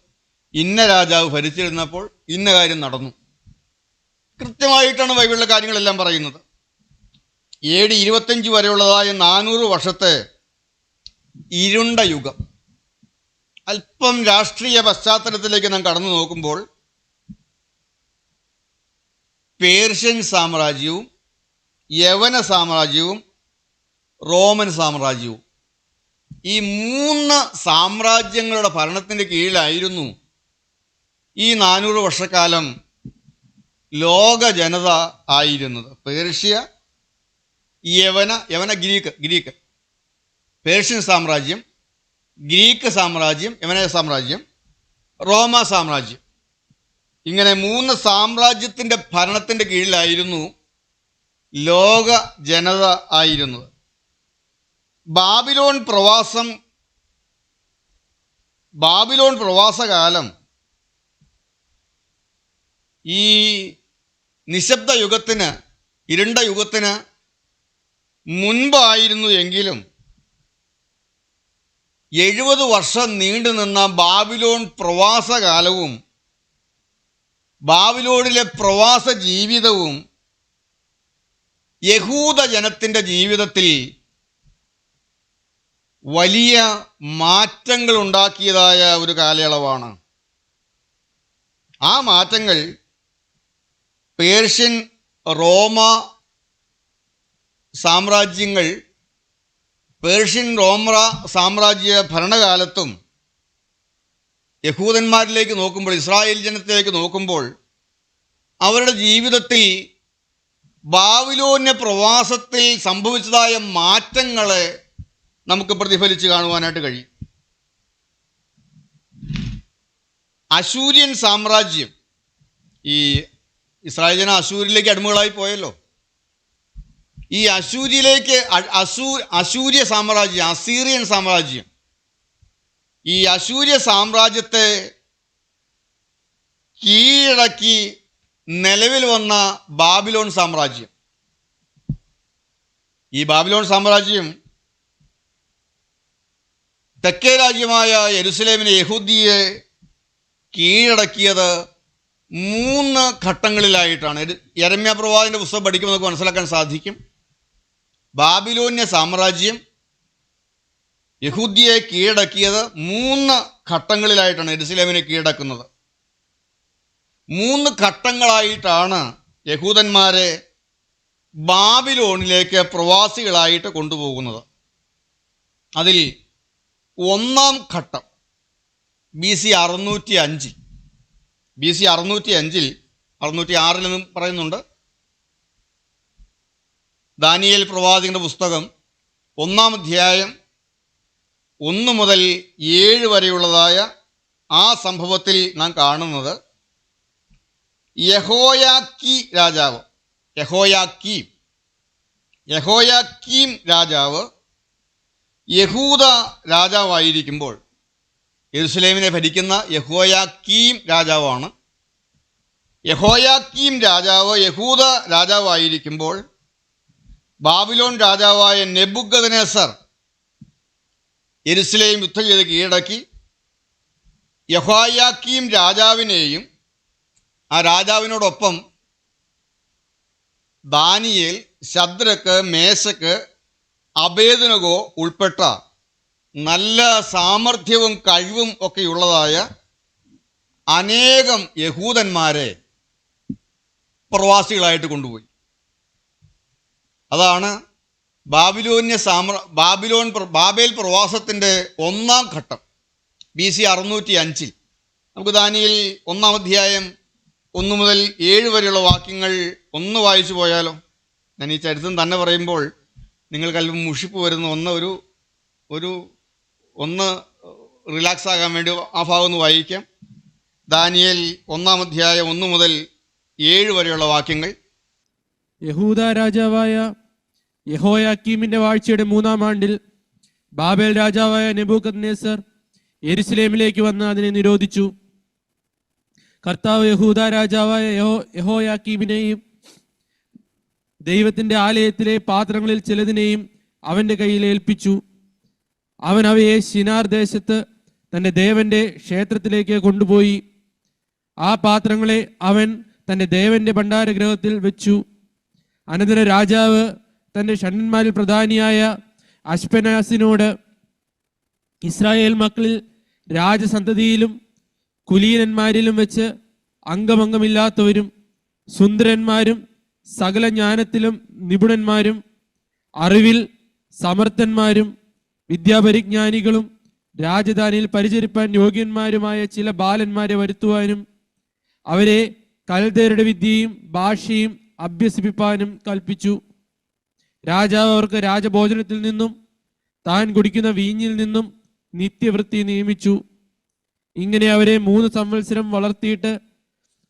ഇന്ന രാജാവ് ഭരിച്ചിരുന്നപ്പോൾ ഇന്ന കാര്യം നടന്നു, കൃത്യമായിട്ടാണ് ബൈബിളിലെ കാര്യങ്ങളെല്ലാം പറയുന്നത്. AD 25 വരെയുള്ളതായ 400 വർഷത്തെ ഇരുണ്ട യുഗം. അല്പം രാഷ്ട്രീയ പശ്ചാത്തലത്തിലേക്ക് നാം കടന്നു നോക്കുമ്പോൾ പേർഷ്യൻ സാമ്രാജ്യവും യവന സാമ്രാജ്യവും റോമൻ സാമ്രാജ്യവും, ഈ 3 സാമ്രാജ്യങ്ങളുടെ ഭരണത്തിൻ്റെ കീഴിലായിരുന്നു ഈ 400 വർഷക്കാലം ലോക ജനത ആയിരുന്നത്. പേർഷ്യ, യവന ഗ്രീക്ക്, പേർഷ്യൻ സാമ്രാജ്യം, ഗ്രീക്ക് സാമ്രാജ്യം, യവന സാമ്രാജ്യം, റോമ സാമ്രാജ്യം, ഇങ്ങനെ 3 സാമ്രാജ്യത്തിൻ്റെ ഭരണത്തിൻ്റെ കീഴിലായിരുന്നു ലോക ജനത ആയിരുന്നത്. ബാബിലോൺ പ്രവാസകാലം ഈ നിശബ്ദ യുഗത്തിന്, ഇരുണ്ട യുഗത്തിന് മുൻപായിരുന്നു എങ്കിലും 70 വർഷം നീണ്ടുനിന്ന ബാബിലോൺ പ്രവാസകാലവും ബാബിലോണിലെ പ്രവാസ ജീവിതവും യഹൂദ ജനത്തിൻ്റെ ജീവിതത്തിൽ വലിയ മാറ്റങ്ങൾ ഉണ്ടാക്കിയതായ ഒരു കാലയളവാണ്. ആ മാറ്റങ്ങൾ പേർഷ്യൻ, റോമ സാമ്രാജ്യങ്ങൾ പേർഷ്യൻ റോമ സാമ്രാജ്യ ഭരണകാലത്തും യഹൂദന്മാരിലേക്ക് നോക്കുമ്പോൾ, ഇസ്രായേൽ ജനത്തിലേക്ക് നോക്കുമ്പോൾ അവരുടെ ജീവിതത്തിൽ ബാബിലോന്യ പ്രവാസത്തിൽ സംഭവിച്ചതായ മാറ്റങ്ങളെ നമുക്ക് പ്രതിഫലിച്ച് കാണുവാനായിട്ട് കഴിയും. അശൂര്യൻ സാമ്രാജ്യം, ഈ ഇസ്രായേൽ ജനം അശൂരിലേക്ക് അടിമകളായി പോയല്ലോ. ഈ അശൂര്യ സാമ്രാജ്യം, അസീറിയൻ സാമ്രാജ്യം, ഈ അശൂര്യ സാമ്രാജ്യത്തെ കീഴടക്കി നിലവിൽ വന്ന ബാബിലോൺ സാമ്രാജ്യം. ഈ ബാബിലോൺ സാമ്രാജ്യം തെക്കേ രാജ്യമായ യെരുസലേമിനെ, യഹൂദിയെ കീഴടക്കിയത് 3 ഘട്ടങ്ങളിലായിട്ടാണ്. യെരമ്യാ പ്രവാചകന്റെ പുസ്തകം പഠിക്കുമ്പോൾ നമുക്ക് മനസ്സിലാക്കാൻ സാധിക്കും. ബാബിലോന്യ സാമ്രാജ്യം യഹൂദിയെ കീഴടക്കിയത് 3 ഘട്ടങ്ങളിലായിട്ടാണ് യെരുസലേമിനെ കീഴടക്കുന്നത്. 3 ഘട്ടങ്ങളായിട്ടാണ് യഹൂദന്മാരെ ബാബിലോണിലേക്ക് പ്രവാസികളായിട്ട് കൊണ്ടുപോകുന്നത്. അതിൽ 1-ാം ഘട്ടം BC 605, BC 605, 606 എന്നും പറയുന്നുണ്ട്. ദാനിയേൽ പ്രവാചകന്റെ പുസ്തകം 1-ാം അധ്യായം 1 മുതൽ 7 വരെയുള്ളതായ ആ സംഭവത്തിൽ നാം കാണുന്നത് യഹോയാക്കീം രാജാവ് യഹൂദ രാജാവായിരിക്കുമ്പോൾ, യെരുസലേമിനെ ഭരിക്കുന്ന യഹോയാക്കീം രാജാവാണ്. യഹോയാക്കീം രാജാവ് യഹൂദ രാജാവായിരിക്കുമ്പോൾ ബാബിലോൺ രാജാവായ നെബൂഖദ്നേസർ യെരുസലേം യുദ്ധം ചെയ്ത് കീഴടക്കി. യഹോയാക്കീം രാജാവിനെയും ആ രാജാവിനോടൊപ്പം ദാനിയേൽ, ശദ്രക്ക്, മേശക്ക്, അബേദ്നെഗോ ഉൾപ്പെട്ട നല്ല സാമർഥ്യവും കഴിവും ഒക്കെയുള്ളതായ അനേകം യഹൂദന്മാരെ പ്രവാസികളായിട്ട് കൊണ്ടുപോയി. അതാണ് ബാബേൽ പ്രവാസത്തിൻ്റെ 1-ാം ഘട്ടം BC 605. നമുക്ക് ദാനിയേൽ 1-ാം അധ്യായം 1 മുതൽ 7 വരെയുള്ള വാക്യങ്ങൾ ഒന്ന് വായിച്ചു പോയാലോ? ഞാൻ ഈ ചരിത്രം തന്നെ പറയുമ്പോൾ നിങ്ങൾക്ക് അല്പം മുഷിപ്പ് വരുന്ന ഒന്ന് റിലാക്സ് ആകാൻ വേണ്ടി ആ ഭാഗം ഒന്ന് വായിക്കാം. ദാനിയേൽ 1-ാം അധ്യായം 1 മുതൽ 7 വരെയുള്ള വാക്യങ്ങൾ. യഹൂദ രാജാവായ യഹോയാക്കീമിന്റെ വാഴ്ചയുടെ 3-ാം ആണ്ടിൽ ബാബേൽ രാജാവായ നെബൂഖദ്നേസർ യെരുസലേമിലേക്ക് വന്ന് അതിനെ നിരോധിച്ചു. കർത്താവ് യഹൂദ രാജാവായ യഹോയാക്കീമിനെയും ദൈവത്തിന്റെ ആലയത്തിലെ പാത്രങ്ങളിൽ ചിലതിനെയും അവന്റെ കയ്യിൽ ഏൽപ്പിച്ചു. അവൻ അവയെ ശിനാർ ദേശത്ത് തന്റെ ദേവന്റെ ക്ഷേത്രത്തിലേക്ക് കൊണ്ടുപോയി. ആ പാത്രങ്ങളെ അവൻ തന്റെ ദേവന്റെ ഭണ്ഡാരഗൃഹത്തിൽ വെച്ചു. അനന്തരം രാജാവ് തന്റെ ഷണ്ഡന്മാരിൽ പ്രധാനിയായ അശ്പെനാസിനോട്, ഇസ്രായേൽ മക്കളിൽ രാജസന്തതിയിലും കുലീനന്മാരിലും വെച്ച് അംഗമംഗമില്ലാത്തവരും സുന്ദരന്മാരും സകല ജ്ഞാനത്തിലും നിപുണന്മാരും അറിവിൽ സമർത്ഥന്മാരും വിദ്യാപരിജ്ഞാനികളും രാജധാനിയിൽ പരിചരിപ്പാൻ യോഗ്യന്മാരുമായ ചില ബാലന്മാരെ വരുത്തുവാനും അവരെ കൽദയരുടെ വിദ്യയും ഭാഷയും അഭ്യസിപ്പിപ്പാനും കൽപ്പിച്ചു. രാജാവ് അവർക്ക് രാജഭോജനത്തിൽ നിന്നും താൻ കുടിക്കുന്ന വീഞ്ഞിൽ നിന്നും നിത്യവൃത്തി നിയമിച്ചു. ഇങ്ങനെ അവരെ 3 സംവത്സരം വളർത്തിയിട്ട്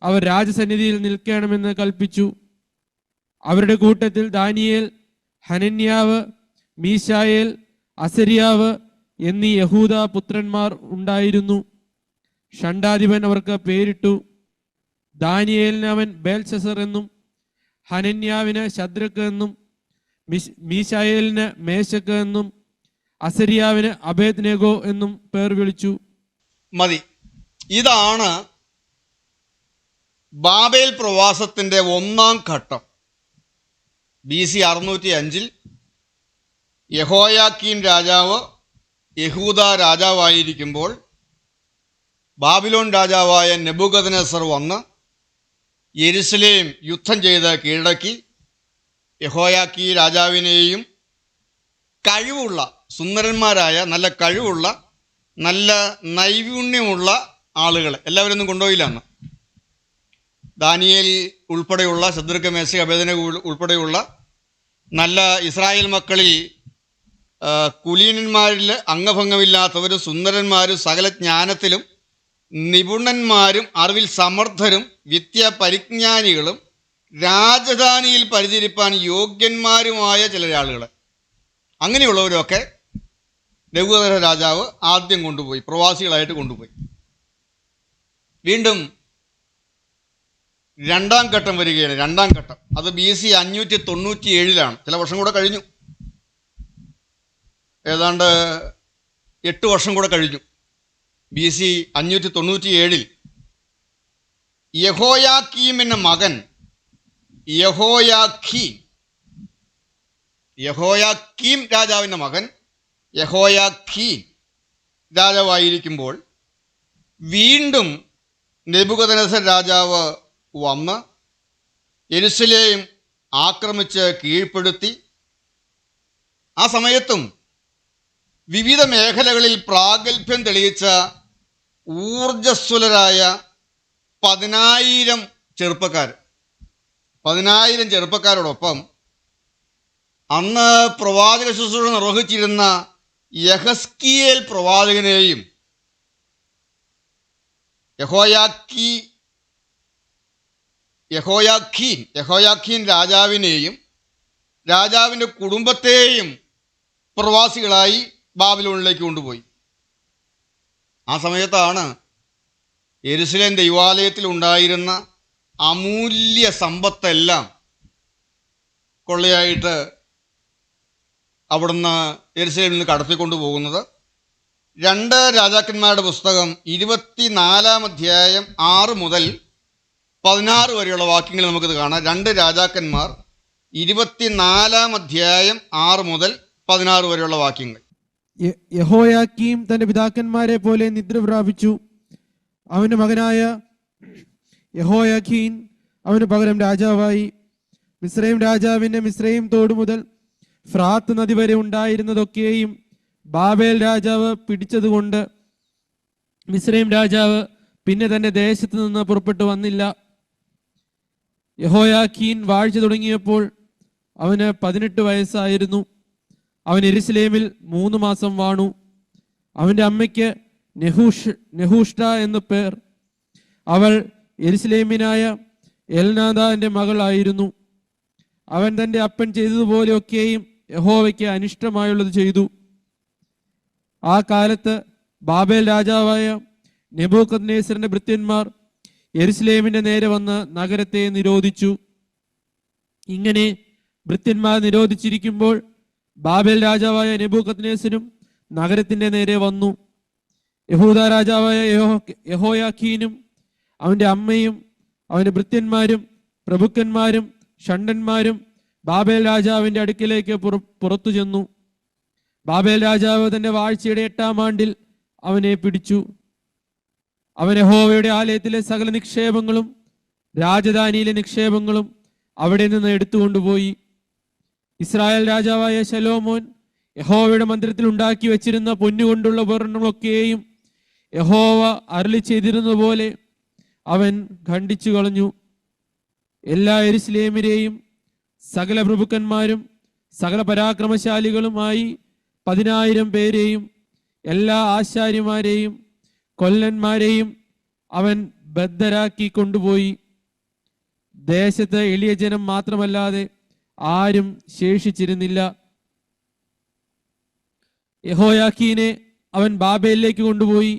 അവർ രാജസന്നിധിയിൽ നിൽക്കണമെന്ന് കൽപ്പിച്ചു. അവരുടെ കൂട്ടത്തിൽ ദാനിയേൽ, ഹനന്യാവ്, മീശായേൽ, അസരിയാവ് എന്നീ യഹൂദ പുത്രന്മാർ ഉണ്ടായിരുന്നു. ഷണ്ഡാധിപൻ അവർക്ക് പേരിട്ടു. ദാനിയേലിന് അവൻ ബേൽശസർ എന്നും, ഹനന്യാവിന് ശദ്രക്ക് എന്നും, മീശായേലിന് മേശക്ക് എന്നും, അസരിയാവിന് അബേദ്നെഗോ എന്നും പേർ വിളിച്ചു. മതി. ഇതാണ് ബാബേൽ പ്രവാസത്തിൻ്റെ ഒന്നാം ഘട്ടം. BC 605 യഹോയാക്കീം രാജാവ് യഹൂദ രാജാവായിരിക്കുമ്പോൾ ബാബിലോൺ രാജാവായ നെബൂഖദ്നേസർ വന്ന് യെരുശലേം യുദ്ധം ചെയ്ത് കീഴടക്കി. യഹോയാക്കീ രാജാവിനെയും കഴിവുള്ള സുന്ദരന്മാരായ നല്ല കഴിവുള്ള നല്ല നൈപുണ്യമുള്ള ആളുകളെ എല്ലാവരൊന്നും കൊണ്ടുപോയില്ല. അന്ന് ദാനിയേൽ ഉൾപ്പെടെയുള്ള ശദ്രക്ക്, മേശക്ക്, അബേദ്നെഗോ ഉൾപ്പെടെയുള്ള നല്ല ഇസ്രായേൽ മക്കളിൽ കുലീനന്മാരിൽ അംഗഭംഗമില്ലാത്തവരും സുന്ദരന്മാരും സകല ജ്ഞാനത്തിലും നിപുണന്മാരും അറിവിൽ സമർത്ഥരും വിദ്യാപരിജ്ഞാനികളും രാജധാനിയിൽ പരിചരിപ്പാൻ യോഗ്യന്മാരുമായ ചില ആളുകൾ, അങ്ങനെയുള്ളവരൊക്കെ നെബൂഖദ്നേസർ രാജാവ് ആദ്യം കൊണ്ടുപോയി, പ്രവാസികളായിട്ട് കൊണ്ടുപോയി. വീണ്ടും രണ്ടാം ഘട്ടം വരികയാണ്. രണ്ടാം ഘട്ടം അത് BC 597 ചില വർഷം കൂടെ കഴിഞ്ഞു, ഏതാണ്ട് 8 വർഷം കൂടെ കഴിഞ്ഞു. BC 597 യഹോയാക്കീമിൻ്റെ മകൻ യഹോയാക്കീം രാജാവിൻ്റെ മകൻ യഹോയാക്കീൻ രാജാവായിരിക്കുമ്പോൾ വീണ്ടും നെബൂഖദ്നേസർ രാജാവ് വന്ന് യെരുശലേം ആക്രമിച്ച് കീഴ്പ്പെടുത്തി. ആ സമയത്തും വിവിധ മേഖലകളിൽ പ്രാഗൽഭ്യം തെളിയിച്ച ഊർജസ്വലരായ 10,000 ചെറുപ്പക്കാരോടൊപ്പം അന്ന് പ്രവാചക ശുശ്രൂഷ നിർവഹിച്ചിരുന്ന യഹസ്കിയേൽ പ്രവാചകനെയും യഹോയാക്കീൻ രാജാവിനെയും രാജാവിൻ്റെ കുടുംബത്തെയും പ്രവാസികളായി ബാബിലോണിലേക്ക് കൊണ്ടുപോയി. ആ സമയത്താണ് യെരുശലേം ദൈവാലയത്തിൽ ഉണ്ടായിരുന്ന അമൂല്യ സമ്പത്തെല്ലാം കൊള്ളയായിട്ട് അവിടുന്ന് യെരുശലേമിൽ നിന്ന് കടത്തിക്കൊണ്ടു പോകുന്നത്. 2 രാജാക്കന്മാരുടെ പുസ്തകം 24-ാം അധ്യായം 6 മുതൽ 16 വരെയുള്ള വാക്യങ്ങൾ നമുക്കിത് കാണാം. 2 രാജാക്കന്മാർ 24-ാം അധ്യായം 6 മുതൽ 16 വരെയുള്ള വാക്യങ്ങൾ. യഹോയാക്കീം തന്റെ പിതാക്കന്മാരെ പോലെ നിദ്ര പ്രാപിച്ചു. അവന്റെ മകനായ യഹോയാഖീൻ അവന് പകരം രാജാവായി. മിസ്രയീം രാജാവിന്റെ മിസ്രയീം തോട് മുതൽ ഫ്രാത്ത് നദി വരെ ഉണ്ടായിരുന്നതൊക്കെയും ബാബേൽ രാജാവ് പിടിച്ചതുകൊണ്ട് മിസ്രയീം രാജാവ് പിന്നെ തന്റെ ദേശത്ത് നിന്ന് പുറപ്പെട്ടു വന്നില്ല. യഹോയാഖീൻ വാഴ്ച തുടങ്ങിയപ്പോൾ അവന് 18 വയസ്സായിരുന്നു. അവൻ യെരുശലേമിൽ 3 മാസം വാണു. അവന്റെ അമ്മയ്ക്ക് നെഹൂഷ്ട എന്നു പേർ. അവൾ യെരുശലേമിനായ എൽനാദാന്റെ മകളായിരുന്നു. അവൻ തന്റെ അപ്പൻ ചെയ്തതുപോലെയൊക്കെയും യഹോവയ്ക്ക് അനിഷ്ടമായുള്ളത് ചെയ്തു. ആ കാലത്ത് ബാബേൽ രാജാവായ നെബൂഖദ്നേസറിന്റെ ഭൃത്യന്മാർ യെരുശലേമിന്റെ നേരെ വന്ന് നഗരത്തെ നിരോധിച്ചു. ഇങ്ങനെ ഭൃത്യന്മാർ നിരോധിച്ചിരിക്കുമ്പോൾ ബാബേൽ രാജാവായ നെബൂഖദ്നേസരും നഗരത്തിന്റെ നേരെ വന്നു. യഹൂദ രാജാവായ യഹോയാഖീനും അവന്റെ അമ്മയും അവന്റെ ഭൃത്യന്മാരും പ്രഭുക്കന്മാരും ഷണ്ഡന്മാരും ബാബേൽ രാജാവിന്റെ അടുക്കിലേക്ക് പുറത്തു ചെന്നു. ബാബേൽ രാജാവ് തന്റെ വാഴ്ചയുടെ 8-ാം ആണ്ടിൽ അവനെ പിടിച്ചു. അവൻ യഹോവയുടെ ആലയത്തിലെ സകല നിക്ഷേപങ്ങളും രാജധാനിയിലെ നിക്ഷേപങ്ങളും അവിടെ നിന്ന് എടുത്തുകൊണ്ടുപോയി. ഇസ്രായേൽ രാജാവായ ശലോമോൻ യഹോവയുടെ മന്ദിരത്തിൽ ഉണ്ടാക്കി വെച്ചിരുന്ന പൊന്നുകൊണ്ടുള്ള ഉപകരണങ്ങളൊക്കെയും യഹോവ അരുളി ചെയ്തിരുന്നതുപോലെ അവൻ ഖണ്ഡിച്ചു കളഞ്ഞു. എല്ലാ യെരുശലേമിലെയും സകല പ്രഭുക്കന്മാരും സകല പരാക്രമശാലികളുമായി 10,000 പേരെയും എല്ലാ ആശാരിമാരെയും കൊല്ലന്മാരെയും അവൻ ബദ്ധരാക്കി കൊണ്ടുപോയി. ദേശത്ത് എളിയ ജനം മാത്രമല്ലാതെ ആരും ശേഷിച്ചിരുന്നില്ല. യഹോയാക്കീനെ അവൻ ബാബേലിലേക്ക് കൊണ്ടുപോയി.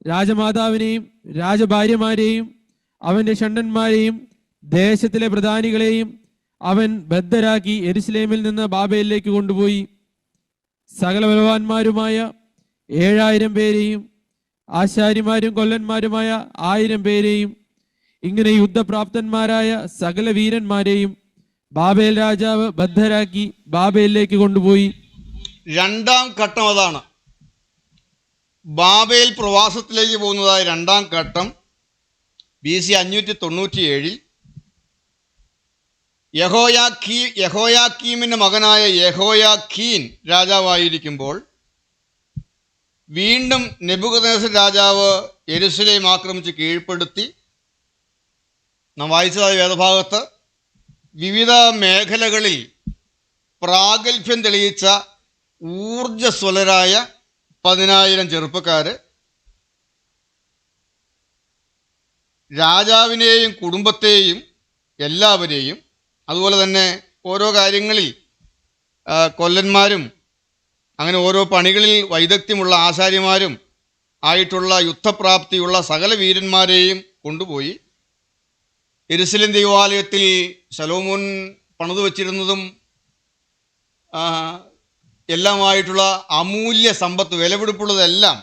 രാജമാതാവിനെയും രാജഭാര്യമാരെയും അവന്റെ ഷണ്ഡന്മാരെയും ദേശത്തിലെ പ്രധാനികളെയും അവൻ ബദ്ധരാക്കി യെരുശലേമിൽ നിന്ന് ബാബേലിലേക്ക് കൊണ്ടുപോയി. സകല ബലവാന്മാരുമായ 7000 പേരെയും ആശാരിമാരും കൊല്ലന്മാരുമായ 1000 പേരെയും ഇങ്ങനെ യുദ്ധപ്രാപ്തന്മാരായ സകല വീരന്മാരെയും ബാബേൽ രാജാവ് ബദ്ധരാക്കി ബാബേലിലേക്ക് കൊണ്ടുപോയി. രണ്ടാം ഘട്ടം അതാണ്. ബാബേൽ പ്രവാസത്തിലേക്ക് പോകുന്നതായ രണ്ടാം ഘട്ടം BC 597 യഹോയാക്കീമിൻ്റെ മകനായ യഹോയാഖീൻ രാജാവായിരിക്കുമ്പോൾ വീണ്ടും നെബൂഖദ്നേസർ രാജാവ് യെരൂശലേം ആക്രമിച്ച് കീഴ്പ്പെടുത്തി. നാം വായിച്ചതായ വേദഭാഗത്ത് വിവിധ മേഖലകളിൽ പ്രാഗൽഭ്യം തെളിയിച്ച ഊർജ്ജസ്വലരായ 10,000 ചെറുപ്പക്കാർ രാജാവിനെയും കുടുംബത്തെയും എല്ലാവരെയും, അതുപോലെ തന്നെ ഓരോ കാര്യങ്ങളിൽ കൊല്ലന്മാരും അങ്ങനെ ഓരോ പണികളിൽ വൈദഗ്ധ്യമുള്ള ആശാരിമാരും ആയിട്ടുള്ള യുദ്ധപ്രാപ്തിയുള്ള സകല വീരന്മാരെയും കൊണ്ടുപോയി യെരൂശലേം ദൈവാലയത്തിൽ ശലോമോൻ പണിതു വച്ചിരുന്നതും എല്ലാമായിട്ടുള്ള അമൂല്യ സമ്പത്ത്, വിലപിടിപ്പുള്ളതെല്ലാം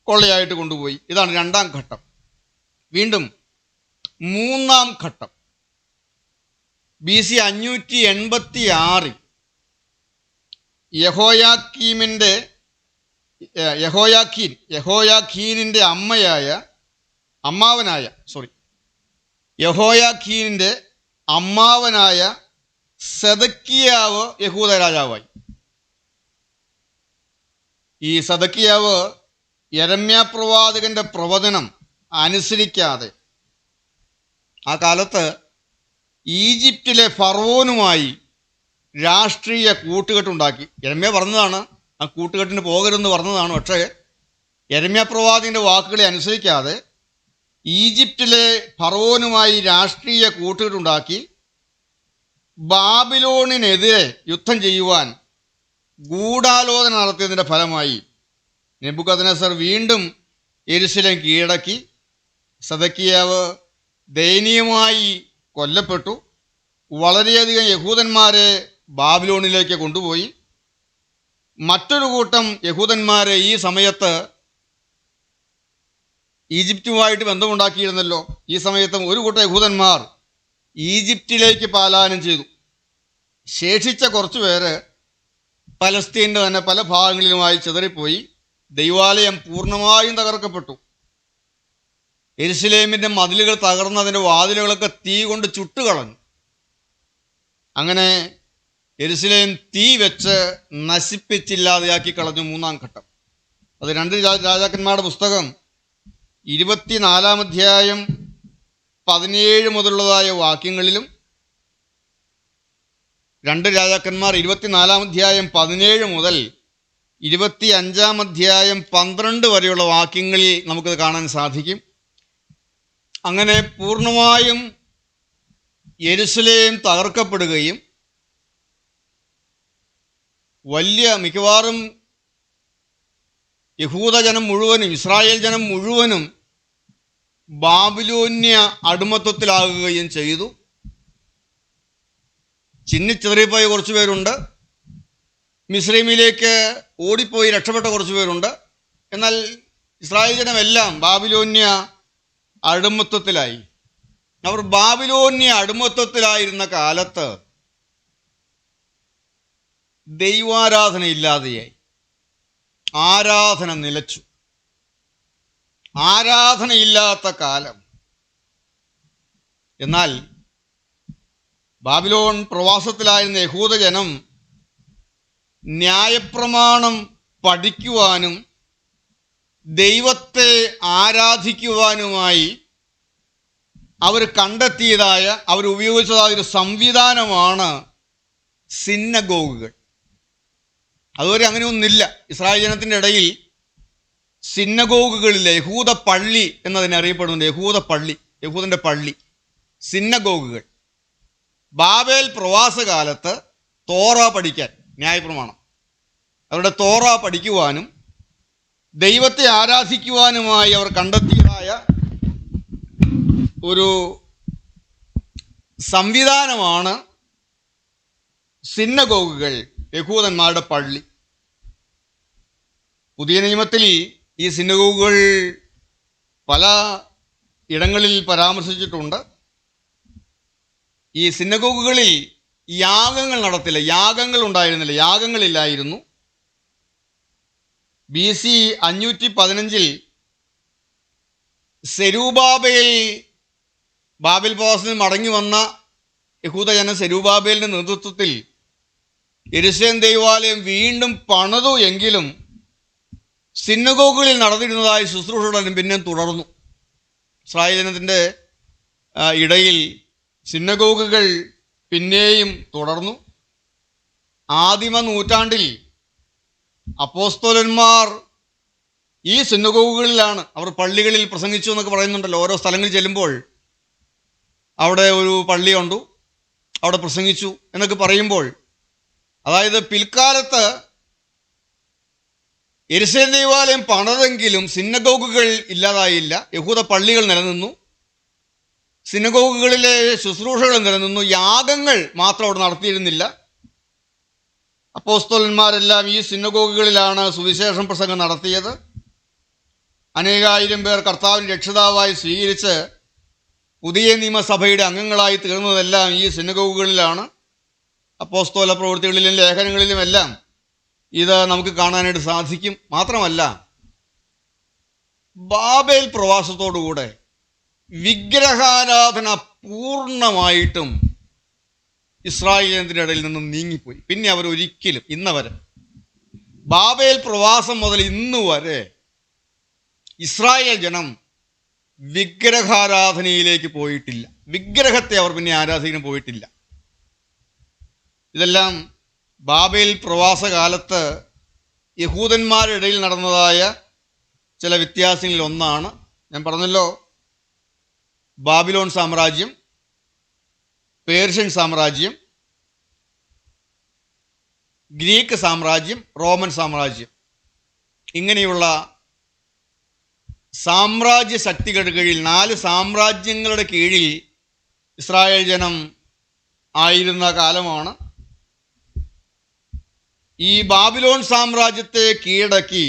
കൊള്ളയായിട്ട് കൊണ്ടുപോയി. ഇതാണ് രണ്ടാം ഘട്ടം. വീണ്ടും മൂന്നാം ഘട്ടം BC 586 യഹോയാഖീനിൻ്റെ അമ്മാവനായ സെദക്കിയാവ് യഹൂദ രാജാവായി. ഈ സെദക്കിയാവ് യെരമ്യാ പ്രവാചകന്റെ പ്രവചനം അനുസരിക്കാതെ ആ കാലത്ത് ഈജിപ്തിലെ ഫറവോനുമായി രാഷ്ട്രീയ കൂട്ടുകെട്ടുണ്ടാക്കി. യെരമ്യാ പറഞ്ഞതാണ്, ആ കൂട്ടുകെട്ടിന് പോകരുതെന്ന് പറഞ്ഞതാണ്. പക്ഷേ യെരമ്യാ പ്രവാചകന്റെ വാക്കുകളെ അനുസരിക്കാതെ ഈജിപ്തിലെ ഫറവോനുമായി രാഷ്ട്രീയ കൂട്ടുകെട്ടുണ്ടാക്കി ബാബിലോണിനെതിരെ യുദ്ധം ചെയ്യുവാൻ ഗൂഢാലോചന നടത്തിയതിൻ്റെ ഫലമായി നെബൂഖദ്നേസർ വീണ്ടും യെരൂശലേം കീഴടക്കി. സെദക്കിയാവ് ദയനീയമായി കൊല്ലപ്പെട്ടു. വളരെയധികം യഹൂദന്മാരെ ബാബിലോണിലേക്ക് കൊണ്ടുപോയി. മറ്റൊരു കൂട്ടം യഹൂദന്മാരെ ഈ സമയത്ത് ഈജിപ്തുമായിട്ട് ബന്ധമുണ്ടാക്കിയിരുന്നല്ലോ. ഈ സമയത്തും ഒരു കൂട്ടം യഹൂദന്മാർ ഈജിപ്തിലേക്ക് പലായനം ചെയ്തു. ശേഷിച്ച കുറച്ചു പേര് പലസ്തീൻ്റെ തന്നെ പല ഭാഗങ്ങളിലുമായി ചിതറിപ്പോയി. ദൈവാലയം പൂർണ്ണമായും തകർക്കപ്പെട്ടു. യെരൂശലേമിൻ്റെ മതിലുകൾ തകർന്നതിൻ്റെ വാതിലുകളൊക്കെ തീ കൊണ്ട് ചുട്ടുകളഞ്ഞു. അങ്ങനെ യെരൂശലേം തീ വെച്ച് നശിപ്പിച്ചില്ലാതെയാക്കി കളഞ്ഞു. മൂന്നാം ഘട്ടം അത് 2 രാജാക്കന്മാരുടെ പുസ്തകം 24-ാം അധ്യായം 17 മുതലുള്ളതായ വാക്യങ്ങളിലും 2 രാജാക്കന്മാർ 24-ാം അധ്യായം 17 മുതൽ 25-ാം അധ്യായം 12 വരെയുള്ള വാക്യങ്ങളിൽ നമുക്കത് കാണാൻ സാധിക്കും. അങ്ങനെ പൂർണ്ണമായും യെരൂശലേം തകർക്കപ്പെടുകയും മിക്കവാറും യഹൂദജനം മുഴുവനും ഇസ്രായേൽ ജനം മുഴുവനും ബാബിലോന്യ അടിമത്വത്തിലാകുകയും ചെയ്തു. ചിന്നിച്ചിതറിപ്പോയ കുറച്ചു പേരുണ്ട്, മിസ്രൈമിലേക്ക് ഓടിപ്പോയി രക്ഷപ്പെട്ട കുറച്ചു പേരുണ്ട്. എന്നാൽ ഇസ്രായേൽ ജനമെല്ലാം ബാബിലോന്യ അടിമത്വത്തിലായി. അവർ ബാബിലോന്യ അടിമത്വത്തിലായിരുന്ന കാലത്ത് ദൈവാരാധന ഇല്ലാതെയായി. ആരാധന നിലച്ചു. ആരാധനയില്ലാത്ത കാലം. എന്നാൽ ബാബിലോൺ പ്രവാസത്തിലായിരുന്ന യഹൂദജനം ന്യായപ്രമാണം പഠിക്കുവാനും ദൈവത്തെ ആരാധിക്കുവാനുമായി അവർ കണ്ടെത്തിയതായ, അവർ ഉപയോഗിച്ചതായ ഒരു സംവിധാനമാണ് സിന്നഗോഗുകൾ. അതുവരെ അങ്ങനെയൊന്നില്ല. ഇസ്രായേൽ ജനത്തിൻ്റെ ഇടയിൽ സിന്നഗോഗുകളില്ല. യഹൂദ പള്ളി എന്നതിനെ അറിയപ്പെടുന്നുണ്ട്. യഹൂദൻ്റെ പള്ളി, സിന്നഗോഗുകൾ. ബാബേൽ പ്രവാസകാലത്ത് തോറ പഠിക്കാൻ, ന്യായപ്രമാണം, അവരുടെ തോറ പഠിക്കുവാനും ദൈവത്തെ ആരാധിക്കുവാനുമായി അവർ കണ്ടെത്തിയതായ ഒരു സംവിധാനമാണ് സിന്നഗോഗുകൾ, യഹൂദന്മാരുടെ പള്ളി. പുതിയ നിയമത്തിൽ ഈ സിനഗോഗുകൾ പല ഇടങ്ങളിൽ പരാമർശിച്ചിട്ടുണ്ട്. ഈ സിനഗോഗുകളിൽ യാഗങ്ങൾ നടത്തില്ല, യാഗങ്ങൾ ഉണ്ടായിരുന്നില്ല, യാഗങ്ങളില്ലായിരുന്നു. BC 515 സെരൂബാബേൽ ബാബേൽ പ്രവാസത്തിൽ മടങ്ങി വന്ന യഹൂദജനം സെരൂബാബേലിന്റെ നേതൃത്വത്തിൽ യെരൂശലേം ദൈവാലയം വീണ്ടും പണിതു. എങ്കിലും സിനഗോഗുകളിൽ നടന്നിരുന്നതായ ശുശ്രൂഷകളും പിന്നെ തുടർന്നു. ഇസ്രായേൽ ജനത്തിൻ്റെ ഇടയിൽ സിനഗോഗുകൾ പിന്നെയും തുടർന്നു. ആദിമ നൂറ്റാണ്ടിൽ അപ്പോസ്തലന്മാർ ഈ സിനഗോഗുകളിലാണ്, അവർ പള്ളികളിൽ പ്രസംഗിച്ചു എന്നൊക്കെ പറയുന്നുണ്ടല്ലോ. ഓരോ സ്ഥലങ്ങളിൽ ചെല്ലുമ്പോൾ അവിടെ ഒരു പള്ളിയുണ്ട്, അവിടെ പ്രസംഗിച്ചു എന്നൊക്കെ പറയുമ്പോൾ, അതായത് പിൽക്കാലത്ത് യെരൂശലേം ദൈവാലയം പണിതെങ്കിലും സിനഗോഗുകൾ ഇല്ലാതായില്ല. യഹൂദ പള്ളികൾ നിലനിന്നു, സിനഗോഗുകളിലെ ശുശ്രൂഷകൾ നിലനിന്നു, യാഗങ്ങൾ മാത്രം അവിടെ നടത്തിയിരുന്നില്ല. അപ്പോസ്തലന്മാരെല്ലാം ഈ സിനഗോഗുകളിലാണ് സുവിശേഷം പ്രസംഗം നടത്തിയത്. അനേകായിരം പേർ കർത്താവിൻ്റെ രക്ഷിതാവായി സ്വീകരിച്ച് പുതിയ നിയമസഭയുടെ അംഗങ്ങളായി തീർന്നതെല്ലാം ഈ സിനഗോഗുകളിലാണ്. അപ്പോസ്തല പ്രവൃത്തികളിലും ലേഖനങ്ങളിലുമെല്ലാം ഇത് നമുക്ക് കാണാനായിട്ട് സാധിക്കും. മാത്രമല്ല, ബാബേൽ പ്രവാസത്തോടുകൂടെ വിഗ്രഹാരാധന പൂർണ്ണമായിട്ടും ഇസ്രായേലിൻ്റെ ഇടയിൽ നിന്നും നീങ്ങിപ്പോയി. പിന്നെ അവരൊരിക്കലും ഇന്നവരെ, ബാബേൽ പ്രവാസം മുതൽ ഇന്ന് വരെ ഇസ്രായേൽ ജനം വിഗ്രഹാരാധനയിലേക്ക് പോയിട്ടില്ല. വിഗ്രഹത്തെ അവർ പിന്നെ ആരാധിക്കാൻ പോയിട്ടില്ല. ഇതെല്ലാം ബാബേൽ പ്രവാസകാലത്ത് യഹൂദന്മാരുടെ ഇടയിൽ നടന്നതായ ചില വ്യത്യാസങ്ങളിൽ ഒന്നാണ്. ഞാൻ പറഞ്ഞല്ലോ, ബാബിലോൺ സാമ്രാജ്യം, പേർഷ്യൻ സാമ്രാജ്യം, ഗ്രീക്ക് സാമ്രാജ്യം, റോമൻ സാമ്രാജ്യം, ഇങ്ങനെയുള്ള സാമ്രാജ്യ ശക്തികളുടെ കീഴിൽ, 4 സാമ്രാജ്യങ്ങളുടെ കീഴിൽ ഇസ്രായേൽ ജനം ആയിരുന്ന കാലമാണ്. ഈ ബാബിലോൺ സാമ്രാജ്യത്തെ കീഴടക്കി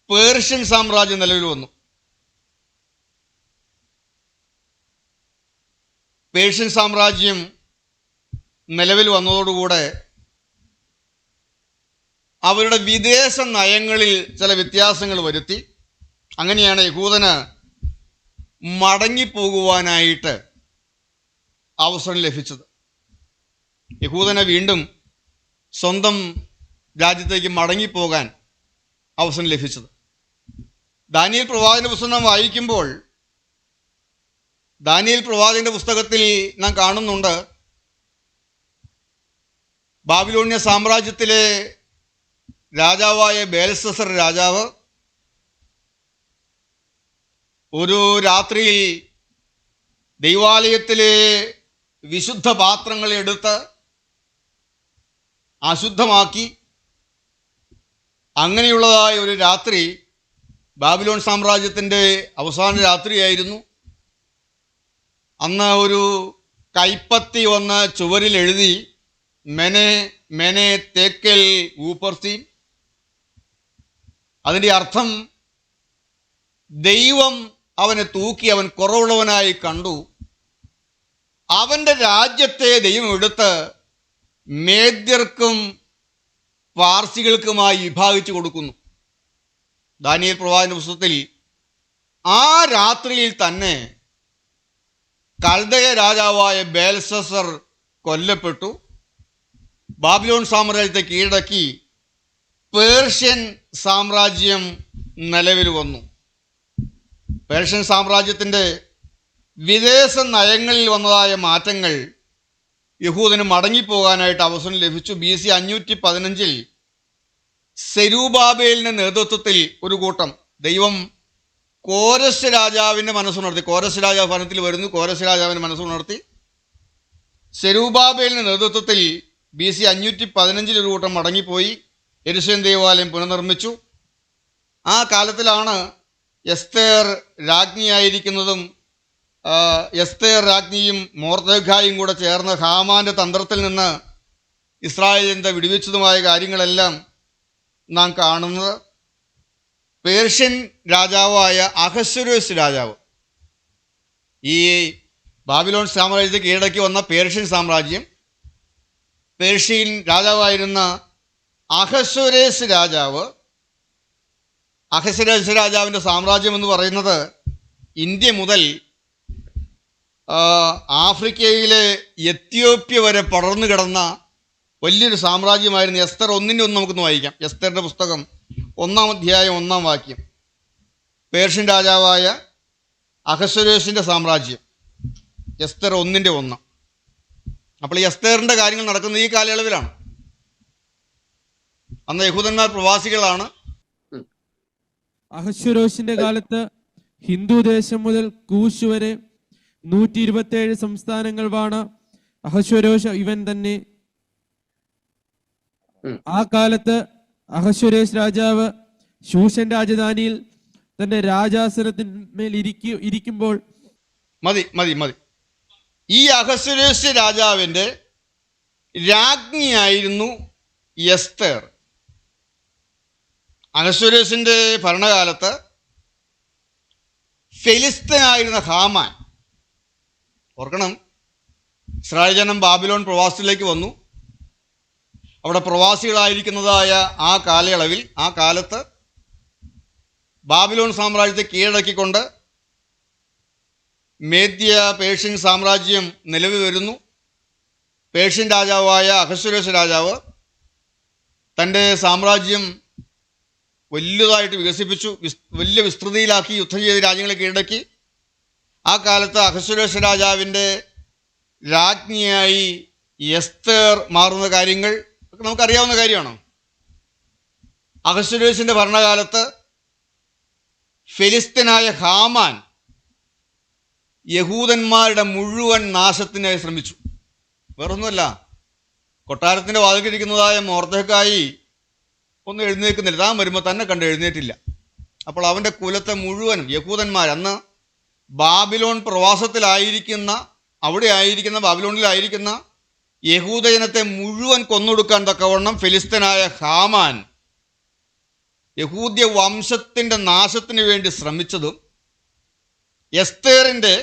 പേർഷ്യൻ സാമ്രാജ്യം നിലവിൽ വന്നു. പേർഷ്യൻ സാമ്രാജ്യം നിലവിൽ വന്നതോടുകൂടെ അവരുടെ വിദേശ നയങ്ങളിൽ ചില വ്യത്യാസങ്ങൾ വരുത്തി. അങ്ങനെയാണ് യഹൂദന് മടങ്ങിപ്പോകുവാനായിട്ട് അവസരം ലഭിച്ചത്. യഹൂദന് വീണ്ടും സ്വന്തം രാജ്യത്തേക്ക് മടങ്ങിപ്പോകാൻ അവസരം ലഭിച്ചത്. ദാനിയേൽ പ്രവാചകന്റെ പുസ്തകം വായിക്കുമ്പോൾ, ദാനിയേൽ പ്രവാചകന്റെ പുസ്തകത്തിൽ നാം കാണുന്നുണ്ട്, ബാബിലോണ്യ സാമ്രാജ്യത്തിലെ രാജാവായ ബേൽശസ്സർ രാജാവ് ഒരു രാത്രിയിൽ ദൈവാലയത്തിലെ വിശുദ്ധ പാത്രങ്ങൾ എടുത്ത് അശുദ്ധമാക്കി. അങ്ങനെയുള്ളതായ ഒരു രാത്രി ബാബിലോൺ സാമ്രാജ്യത്തിൻ്റെ അവസാന രാത്രിയായിരുന്നു. അന്ന് ഒരു കൈപ്പത്തി വന്ന് ചുവരിൽ എഴുതി, മെനെ മെനെ തേക്കൽ ഊപ്പർസീൻ. അതിൻ്റെ അർത്ഥം, ദൈവം അവനെ തൂക്കി, അവൻ കുറവുള്ളവനായി കണ്ടു, അവൻ്റെ രാജ്യത്തെ ദൈവം എടുത്ത് മേദ്യർക്കും പാർസികൾക്കുമായി വിഭാഗിച്ചു കൊടുക്കുന്നു. ദാനിയേൽ പ്രവാചകന്റെ പുസ്തകത്തിൽ ആ രാത്രിയിൽ തന്നെ കൽദയ രാജാവായ ബേൽശസ്സർ കൊല്ലപ്പെട്ടു. ബാബിലോൺ സാമ്രാജ്യത്തെ കീഴടക്കി പേർഷ്യൻ സാമ്രാജ്യം നിലവിൽ വന്നു. പേർഷ്യൻ സാമ്രാജ്യത്തിൻ്റെ വിദേശ നയങ്ങളിൽ വന്നതായ മാറ്റങ്ങൾ യഹൂദന് മടങ്ങിപ്പോകാനായിട്ട് അവസരം ലഭിച്ചു. BC 515 സെരൂബാബേലിൻ്റെ നേതൃത്വത്തിൽ ഒരു കൂട്ടം, ദൈവം കോരസ് രാജാവിൻ്റെ മനസ്സുണർത്തി, കോരസ് രാജാവ് ഭരണത്തിൽ വരുന്നു, കോരസ് രാജാവിൻ്റെ മനസ്സുണർത്തി സെരൂബാബേലിൻ്റെ നേതൃത്വത്തിൽ BC 515 ഒരു കൂട്ടം മടങ്ങിപ്പോയി യെരൂശലേം ദേവാലയം പുനർനിർമ്മിച്ചു. ആ കാലത്തിലാണ് എസ്തേർ രാജ്ഞിയായിരിക്കുന്നതും എസ്തേർ രാജ്ഞിയും മൊർദെഖായും കൂടെ ചേർന്ന് ഹാമാൻ്റെ തന്ത്രത്തിൽ നിന്ന് ഇസ്രായേലിനെ വിടുവിച്ചതുമായ കാര്യങ്ങളെല്ലാം നാം കാണുന്നത്. പേർഷ്യൻ രാജാവായ അഹശ്വേരോസ് രാജാവ്, ഈ ബാബിലോൺ സാമ്രാജ്യത്തെ കീഴടക്കി വന്ന പേർഷ്യൻ സാമ്രാജ്യം, പേർഷ്യൻ രാജാവായിരുന്ന അഹശ്വേരോസ് രാജാവിൻ്റെ സാമ്രാജ്യം എന്ന് പറയുന്നത് ഇന്ത്യ മുതൽ ആഫ്രിക്കയിലെ എത്യോപ്യ വരെ പടർന്നു കിടന്ന വലിയൊരു സാമ്രാജ്യമായിരുന്നു. എസ്തർ 1:1 നമുക്കൊന്ന് വായിക്കാം. എസ്തറിൻ്റെ പുസ്തകം 1-ാം അധ്യായം 1-ാം വാക്യം. പേർഷ്യൻ രാജാവായ അഹശ്വേരോസിൻ്റെ സാമ്രാജ്യം, എസ്തർ 1:1. അപ്പോൾ ഈ എസ്തറിൻ്റെ കാര്യങ്ങൾ നടക്കുന്നത് ഈ കാലയളവിലാണ്. അന്ന് യഹൂദന്മാർ പ്രവാസികളാണ്. അഹശ്വേരോസിന്റെ കാലത്ത് ഹിന്ദു ദേശം മുതൽ കൂശ് വരെ 127 സംസ്ഥാനങ്ങൾ വാണ അഹശ്വേരോസ് ഇവൻ തന്നെ. ആ കാലത്ത് അഹശ്വേരോസ് രാജാവ് ശൂഷൻ രാജധാനിയിൽ തന്റെ രാജാസനത്തിന്മേൽ ഇരിക്കുമ്പോൾ മതി. ഈ അഹശ്വേരോസ് രാജാവിൻ്റെ രാജ്ഞിയായിരുന്നു എസ്തർ. അഹശ്വേരോസിൻ്റെ ഭരണകാലത്ത് ഫെലിസ്തീനായിരുന്ന ഹാമാൻ, ഓർക്കണം, ഇസ്രായേൽ ജനം ബാബിലോൺ പ്രവാസത്തിലേക്ക് വന്നു. അവിടെ പ്രവാസികളായിരിക്കുന്നതായ ആ കാലത്ത് ബാബിലോൺ സാമ്രാജ്യത്തെ കീഴടക്കിക്കൊണ്ട് മേദ്യ പേർഷ്യൻ സാമ്രാജ്യം നിലവിൽ വരുന്നു. പേർഷ്യൻ രാജാവായ അഹശ്വേരോസ് രാജാവ് തൻ്റെ സാമ്രാജ്യം വലുതായിട്ട് വികസിപ്പിച്ചു, വലിയ വിസ്തൃതിയിലാക്കി, യുദ്ധം ചെയ്ത് രാജ്യങ്ങളെ കീഴടക്കി. ആ കാലത്ത് അഹശ്വേരോസ് രാജാവിൻ്റെ രാജ്ഞിയായി എസ്തർ മാറുന്ന കാര്യങ്ങൾ നമുക്കറിയാവുന്ന കാര്യമാണ്. അഹശ്വേരോസിൻ്റെ ഭരണകാലത്ത് ഫെലിസ്തീനായ ഹാമാൻ യഹൂദന്മാരുടെ മുഴുവൻ നാശത്തിനായി ശ്രമിച്ചു. വേറൊന്നുമല്ല, കൊട്ടാരത്തിൻ്റെ വാതിലിരിക്കുന്നതായ മൊർദെഖായി ഒന്നും എഴുന്നേൽക്കുന്നില്ല. താൻ വരുമ്പോൾ തന്നെ കണ്ട് എഴുന്നേറ്റില്ല. അപ്പോൾ അവൻ്റെ കുലത്തെ മുഴുവനും യഹൂദന്മാർ, അന്ന് ബാബിലോൺ പ്രവാസത്തിലായിരിക്കുന്ന, ബാബിലോണിലായിരിക്കുന്ന യഹൂദജനത്തെ മുഴുവൻ കൊന്നൊടുക്കാൻ തക്കവണ്ണം ഫെലിസ്തീനായ ഹാമാൻ യഹൂദ്യ വംശത്തിൻ്റെ നാശത്തിന് വേണ്ടി ശ്രമിച്ചതും എസ്തേറിൻ്റെ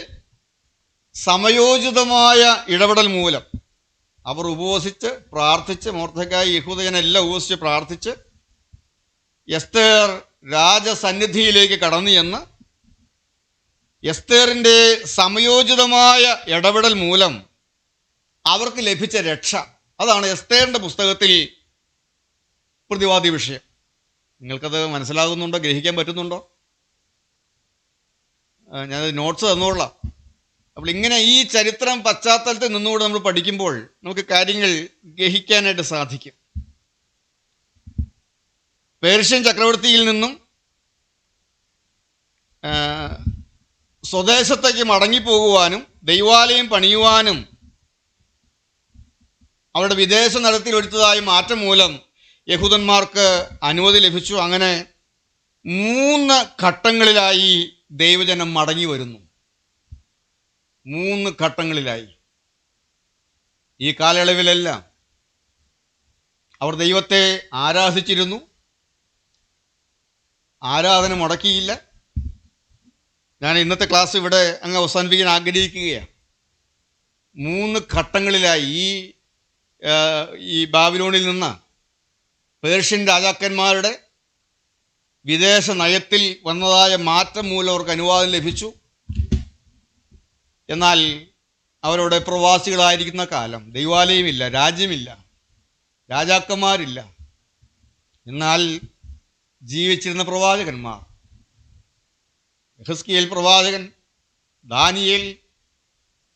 സമയോചിതമായ ഇടപെടൽ മൂലം അവർ ഉപവസിച്ച് പ്രാർത്ഥിച്ച്, മൊർദെഖായി യഹൂദജനെല്ലാം ഉപവസിച്ച് പ്രാർത്ഥിച്ച് എസ്തേർ രാജസന്നിധിയിലേക്ക് കടന്നു ചെന്ന് എസ്തേറിൻ്റെ സമയോചിതമായ ഇടപെടൽ മൂലം അവർക്ക് ലഭിച്ച രക്ഷ, അതാണ് എസ്തേറിൻ്റെ പുസ്തകത്തിൽ പ്രതിപാദ്യ വിഷയം. നിങ്ങൾക്കത് മനസ്സിലാകുന്നുണ്ടോ, ഗ്രഹിക്കാൻ പറ്റുന്നുണ്ടോ? ഞാനത് നോട്ട്സ് തന്നോളാം. അപ്പോൾ ഇങ്ങനെ ഈ ചരിത്രം പശ്ചാത്തലത്തിൽ നിന്നുകൂടെ നമ്മൾ പഠിക്കുമ്പോൾ നമുക്ക് കാര്യങ്ങൾ ഗ്രഹിക്കാനായിട്ട് സാധിക്കും. പേർഷ്യൻ ചക്രവർത്തിയിൽ നിന്നും സ്വദേശത്തേക്ക് മടങ്ങിപ്പോകുവാനും ദൈവാലയം പണിയുവാനും അവരുടെ വിദേശ നടത്തിൽ വരുത്തതായ മാറ്റം മൂലം യഹൂദന്മാർക്ക് അനുമതി ലഭിച്ചു. അങ്ങനെ 3 ഘട്ടങ്ങളിലായി ദൈവജനം മടങ്ങി വരുന്നു. 3 ഘട്ടങ്ങളിലായി. ഈ കാലയളവിലെല്ലാം അവർ ദൈവത്തെ ആരാധിച്ചിരുന്നു, ആരാധന മുടക്കിയില്ല. ഞാൻ ഇന്നത്തെ ക്ലാസ് ഇവിടെ അങ്ങ് അവസാനിപ്പിക്കാൻ ആഗ്രഹിക്കുകയാണ്. 3 ഘട്ടങ്ങളിലായി ഈ ബാബിലോണിൽ നിന്ന് പേർഷ്യൻ രാജാക്കന്മാരുടെ വിദേശ നയത്തിൽ വന്നതായ മാറ്റം മൂലം അവർക്ക് അനുവാദം ലഭിച്ചു. എന്നാൽ അവരുടെ പ്രവാസികളായിരിക്കുന്ന കാലം ദൈവാലയമില്ല, രാജ്യമില്ല, രാജാക്കന്മാരില്ല. എന്നാൽ ജീവിച്ചിരുന്ന പ്രവാചകന്മാർ, യെഹെസ്കേൽ പ്രവാചകൻ, ദാനിയേൽ,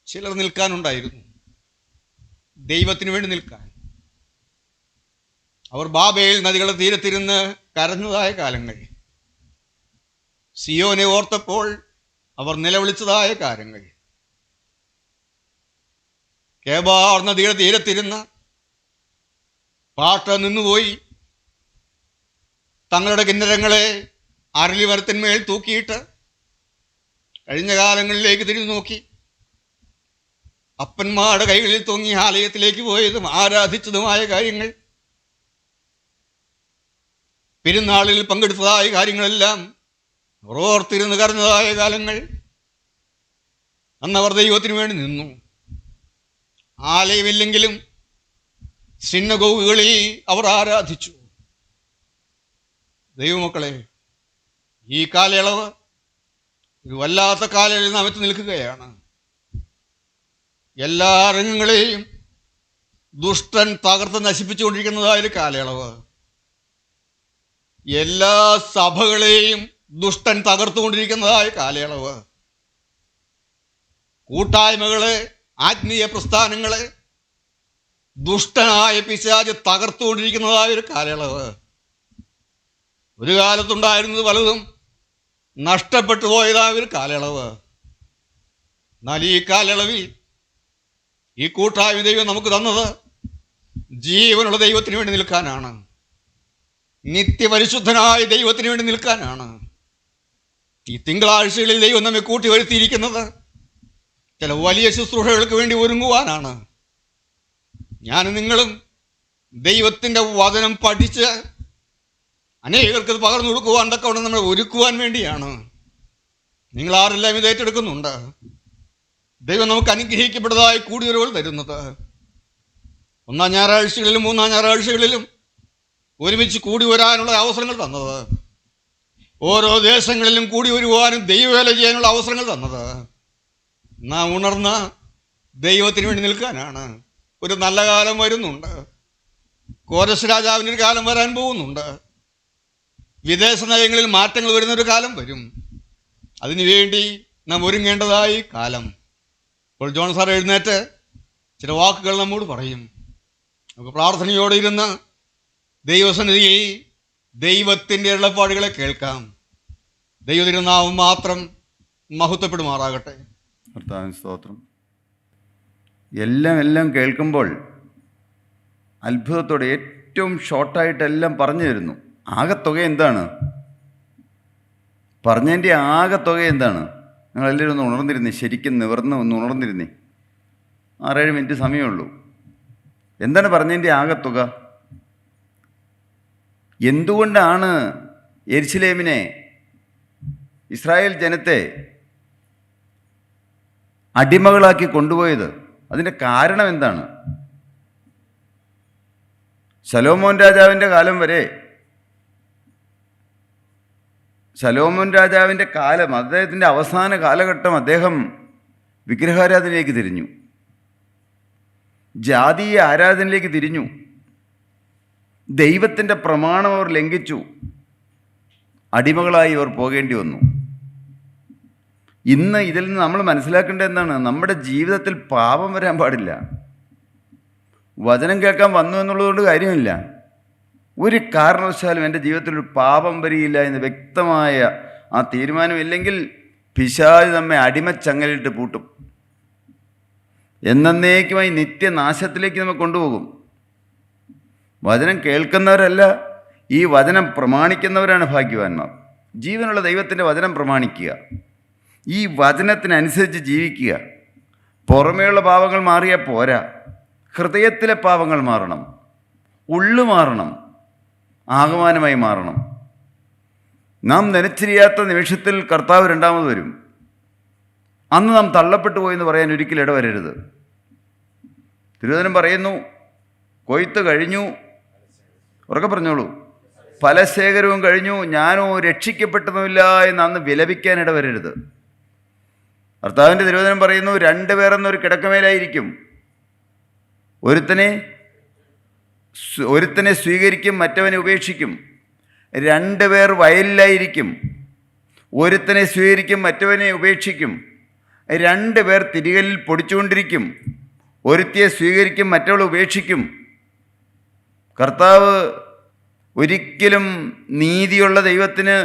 ചിലർ നിൽക്കാനുണ്ടായിരുന്നു, ദൈവത്തിന് വേണ്ടി നിൽക്കാൻ. അവർ ബാബേൽ നദികളുടെ തീരത്തിരുന്ന് കരഞ്ഞതായ കാലങ്ങൾ, സിയോനെ ഓർത്തപ്പോൾ അവർ നിലവിളിച്ചതായ കാര്യങ്ങൾ, കേബാർ നദിയുടെ തീരത്തിരുന്ന് പാട്ട് നിന്നുപോയി തങ്ങളുടെ കിന്നരങ്ങളെ അരളി മരത്തിന്മേൽ തൂക്കിയിട്ട് കഴിഞ്ഞ കാലങ്ങളിലേക്ക് തിരിഞ്ഞു നോക്കി അപ്പന്മാരുടെ കൈകളിൽ തൂങ്ങി ആലയത്തിലേക്ക് പോയതും ആരാധിച്ചതുമായ കാര്യങ്ങൾ പെരുന്നാളിൽ പങ്കെടുത്തതായ കാര്യങ്ങളെല്ലാം അവർ ഓർത്തിരുന്ന് കരഞ്ഞതായ കാലങ്ങൾ. അന്നവർ ദൈവത്തിന് വേണ്ടി നിന്നു. ആലയമില്ലെങ്കിലും സിനഗോഗുകളിൽ അവർ ആരാധിച്ചു. ദൈവമക്കളെ, ഈ കാലയളവ് ഒരു വല്ലാത്ത കാലയളവിൽ നാം എത്തി നിൽക്കുകയാണ്. എല്ലാ രംഗങ്ങളെയും ദുഷ്ടൻ തകർത്ത് നശിപ്പിച്ചുകൊണ്ടിരിക്കുന്നതായ ഒരു കാലയളവ്. എല്ലാ സഭകളെയും ദുഷ്ടൻ തകർത്തുകൊണ്ടിരിക്കുന്നതായ കാലയളവ്. കൂട്ടായ്മകളെ, ആത്മീയ പ്രസ്ഥാനങ്ങളെ ദുഷ്ടനായ പിശാച് തകർത്തുകൊണ്ടിരിക്കുന്നതായ ഒരു കാലയളവ്. ഒരു കാലത്തുണ്ടായിരുന്നത് പലതും നഷ്ടപ്പെട്ടു പോയതായ ഒരു കാലയളവ്. എന്നാൽ ഈ കാലയളവിൽ ഈ കൂട്ടായ്മ ദൈവം നമുക്ക് തന്നത് ജീവനുള്ള ദൈവത്തിന് വേണ്ടി നിൽക്കാനാണ്. നിത്യപരിശുദ്ധനായ ദൈവത്തിന് വേണ്ടി നിൽക്കാനാണ്. ഈ തിങ്കളാഴ്ചകളിൽ ദൈവം നമ്മെ കൂട്ടി വരുത്തിയിരിക്കുന്നത് ചില വലിയ ശുശ്രൂഷകൾക്ക് വേണ്ടി ഒരുങ്ങുവാനാണ്. ഞാനും നിങ്ങളും ദൈവത്തിൻ്റെ വചനം പഠിച്ച് അനേകർക്ക് പകർന്നു കൊടുക്കുവാൻ തക്കവണ്ണം നമ്മളെ ഒരുക്കുവാൻ വേണ്ടിയാണ്. നിങ്ങളാരെല്ലാം ഇത് ഏറ്റെടുക്കുന്നുണ്ട്. ദൈവം നമുക്ക് അനുഗ്രഹിക്കപ്പെട്ടതായി കൂടിയൊരുകൾ തരുന്നത്. ഒന്നാം ഞായറാഴ്ചകളിലും മൂന്നാം ഞായറാഴ്ചകളിലും ഒരുമിച്ച് കൂടി വരാനുള്ള അവസരങ്ങൾ തന്നത്. ഓരോ ദേശങ്ങളിലും കൂടി വരുവാനും ദൈവവേല ചെയ്യാനുള്ള അവസരങ്ങൾ തന്നത്. നാം ഉണർന്ന് ദൈവത്തിന് വേണ്ടി നിൽക്കാനാണ്. ഒരു നല്ല കാലം വരുന്നുണ്ട്. കോരസ് രാജാവിൻ്റെ ഒരു കാലം വരാൻ പോകുന്നുണ്ട്. വിദേശ നയങ്ങളിൽ മാറ്റങ്ങൾ വരുന്നൊരു കാലം വരും. അതിനുവേണ്ടി നാം ഒരുങ്ങേണ്ടതായി കാലം. ഇപ്പോൾ ജോൺ സാർ എഴുന്നേറ്റ് ചില വാക്കുകൾ നമ്മോട് പറയും. നമുക്ക് പ്രാർത്ഥനയോടെ ഇരുന്ന് ദൈവസന്നിധിയിൽ ദൈവത്തിൻ്റെ ഇളപ്പാടുകളെ കേൾക്കാം. ദൈവതിരുനാമം മാത്രം മഹത്വപ്പെടുമാറാകട്ടെ. കർത്താവിന് സ്തോത്രം. എല്ലാം കേൾക്കുമ്പോൾ അത്ഭുതത്തോടെ ഏറ്റവും ഷോർട്ടായിട്ടെല്ലാം പറഞ്ഞു തരുന്നു. ആകത്തുക എന്താണ്? പറഞ്ഞതിൻ്റെ ആകത്തുക എന്താണ്? നിങ്ങളെല്ലാവരും ഒന്ന് ഉണർന്നിരുന്നേ, ശരിക്കും നിവർന്ന് ഒന്ന് ഉണർന്നിരുന്നേ. 6-7 മിനിറ്റ് സമയമുള്ളൂ. എന്താണ് പറഞ്ഞതിൻ്റെ ആകത്തുക? എന്തുകൊണ്ടാണ് യെരുശലേമിനെ, ഇസ്രായേൽ ജനത്തെ അടിമകളാക്കി കൊണ്ടുപോയത്? അതിൻ്റെ കാരണം എന്താണ്? ശലോമോൻ രാജാവിൻ്റെ കാലം വരെ, ശലോമോൻ രാജാവിൻ്റെ കാലം, അദ്ദേഹത്തിൻ്റെ അവസാന കാലഘട്ടം അദ്ദേഹം വിഗ്രഹാരാധനയിലേക്ക് തിരിഞ്ഞു, ജാതീയ ആരാധനയിലേക്ക് തിരിഞ്ഞു. ദൈവത്തിൻ്റെ പ്രമാണം അവർ ലംഘിച്ചു. അടിമകളായി അവർ പോകേണ്ടി വന്നു. ഇന്ന് ഇതിൽ നിന്ന് നമ്മൾ മനസ്സിലാക്കേണ്ടത് എന്താണ്? നമ്മുടെ ജീവിതത്തിൽ പാപം വരാൻ പാടില്ല. വചനം കേൾക്കാൻ വന്നു എന്നുള്ളതുകൊണ്ട് കാര്യമില്ല. ഒരു കാരണവശാലും എൻ്റെ ജീവിതത്തിൽ ഒരു പാപം വരികയില്ല എന്ന് വ്യക്തമായ ആ തീരുമാനമില്ലെങ്കിൽ പിശാച് നമ്മെ അടിമച്ചങ്ങലിട്ട് പൂട്ടും. എന്നേക്കുമായി നിത്യനാശത്തിലേക്ക് നമ്മെ കൊണ്ടുപോകും. വചനം കേൾക്കുന്നവരല്ല, ഈ വചനം പ്രമാണിക്കുന്നവരാണ് ഭാഗ്യവാന്മാർ. ജീവനുള്ള ദൈവത്തിൻ്റെ വചനം പ്രമാണിക്കുക, ഈ വചനത്തിനനുസരിച്ച് ജീവിക്കുക. പുറമേയുള്ള പാപങ്ങൾ മാറിയാൽ പോരാ, ഹൃദയത്തിലെ പാപങ്ങൾ മാറണം, ഉള്ളു മാറണം, ആകമാനമായി മാറണം. നാം നനച്ചിരിയാത്ത നിമിഷത്തിൽ കർത്താവ് രണ്ടാമത് വരും. അന്ന് നാം തള്ളപ്പെട്ടു പോയെന്ന് പറയാൻ ഒരിക്കലും ഇടവരരുത്. തിരുവചനം പറയുന്നു, കൊയ്ത്ത് കഴിഞ്ഞു, ഉറക്കെ പറഞ്ഞോളൂ, ഫലശേഖരവും കഴിഞ്ഞു, ഞാനോ രക്ഷിക്കപ്പെട്ടതുമില്ല എന്ന് അന്ന് വിലപിക്കാൻ ഇടവരരുത്. കർത്താവിൻ്റെ തിരുവചനം പറയുന്നു, 2 പേർ എന്നൊരു കിടക്കമേലായിരിക്കും. ഒരുത്തനെ സ്വീകരിക്കും, മറ്റവനെ ഉപേക്ഷിക്കും. 2 പേർ വയലിലായിരിക്കും. ഒരുത്തനെ സ്വീകരിക്കും, മറ്റവനെ ഉപേക്ഷിക്കും. 2 പേർ തിരികല്ലിൽ പൊടിച്ചുകൊണ്ടിരിക്കും. ഒരുത്തിയെ സ്വീകരിക്കും, മറ്റവളെ ഉപേക്ഷിക്കും. കർത്താവ് ഒരിക്കലും, നീതിയുള്ള ദൈവത്തിന്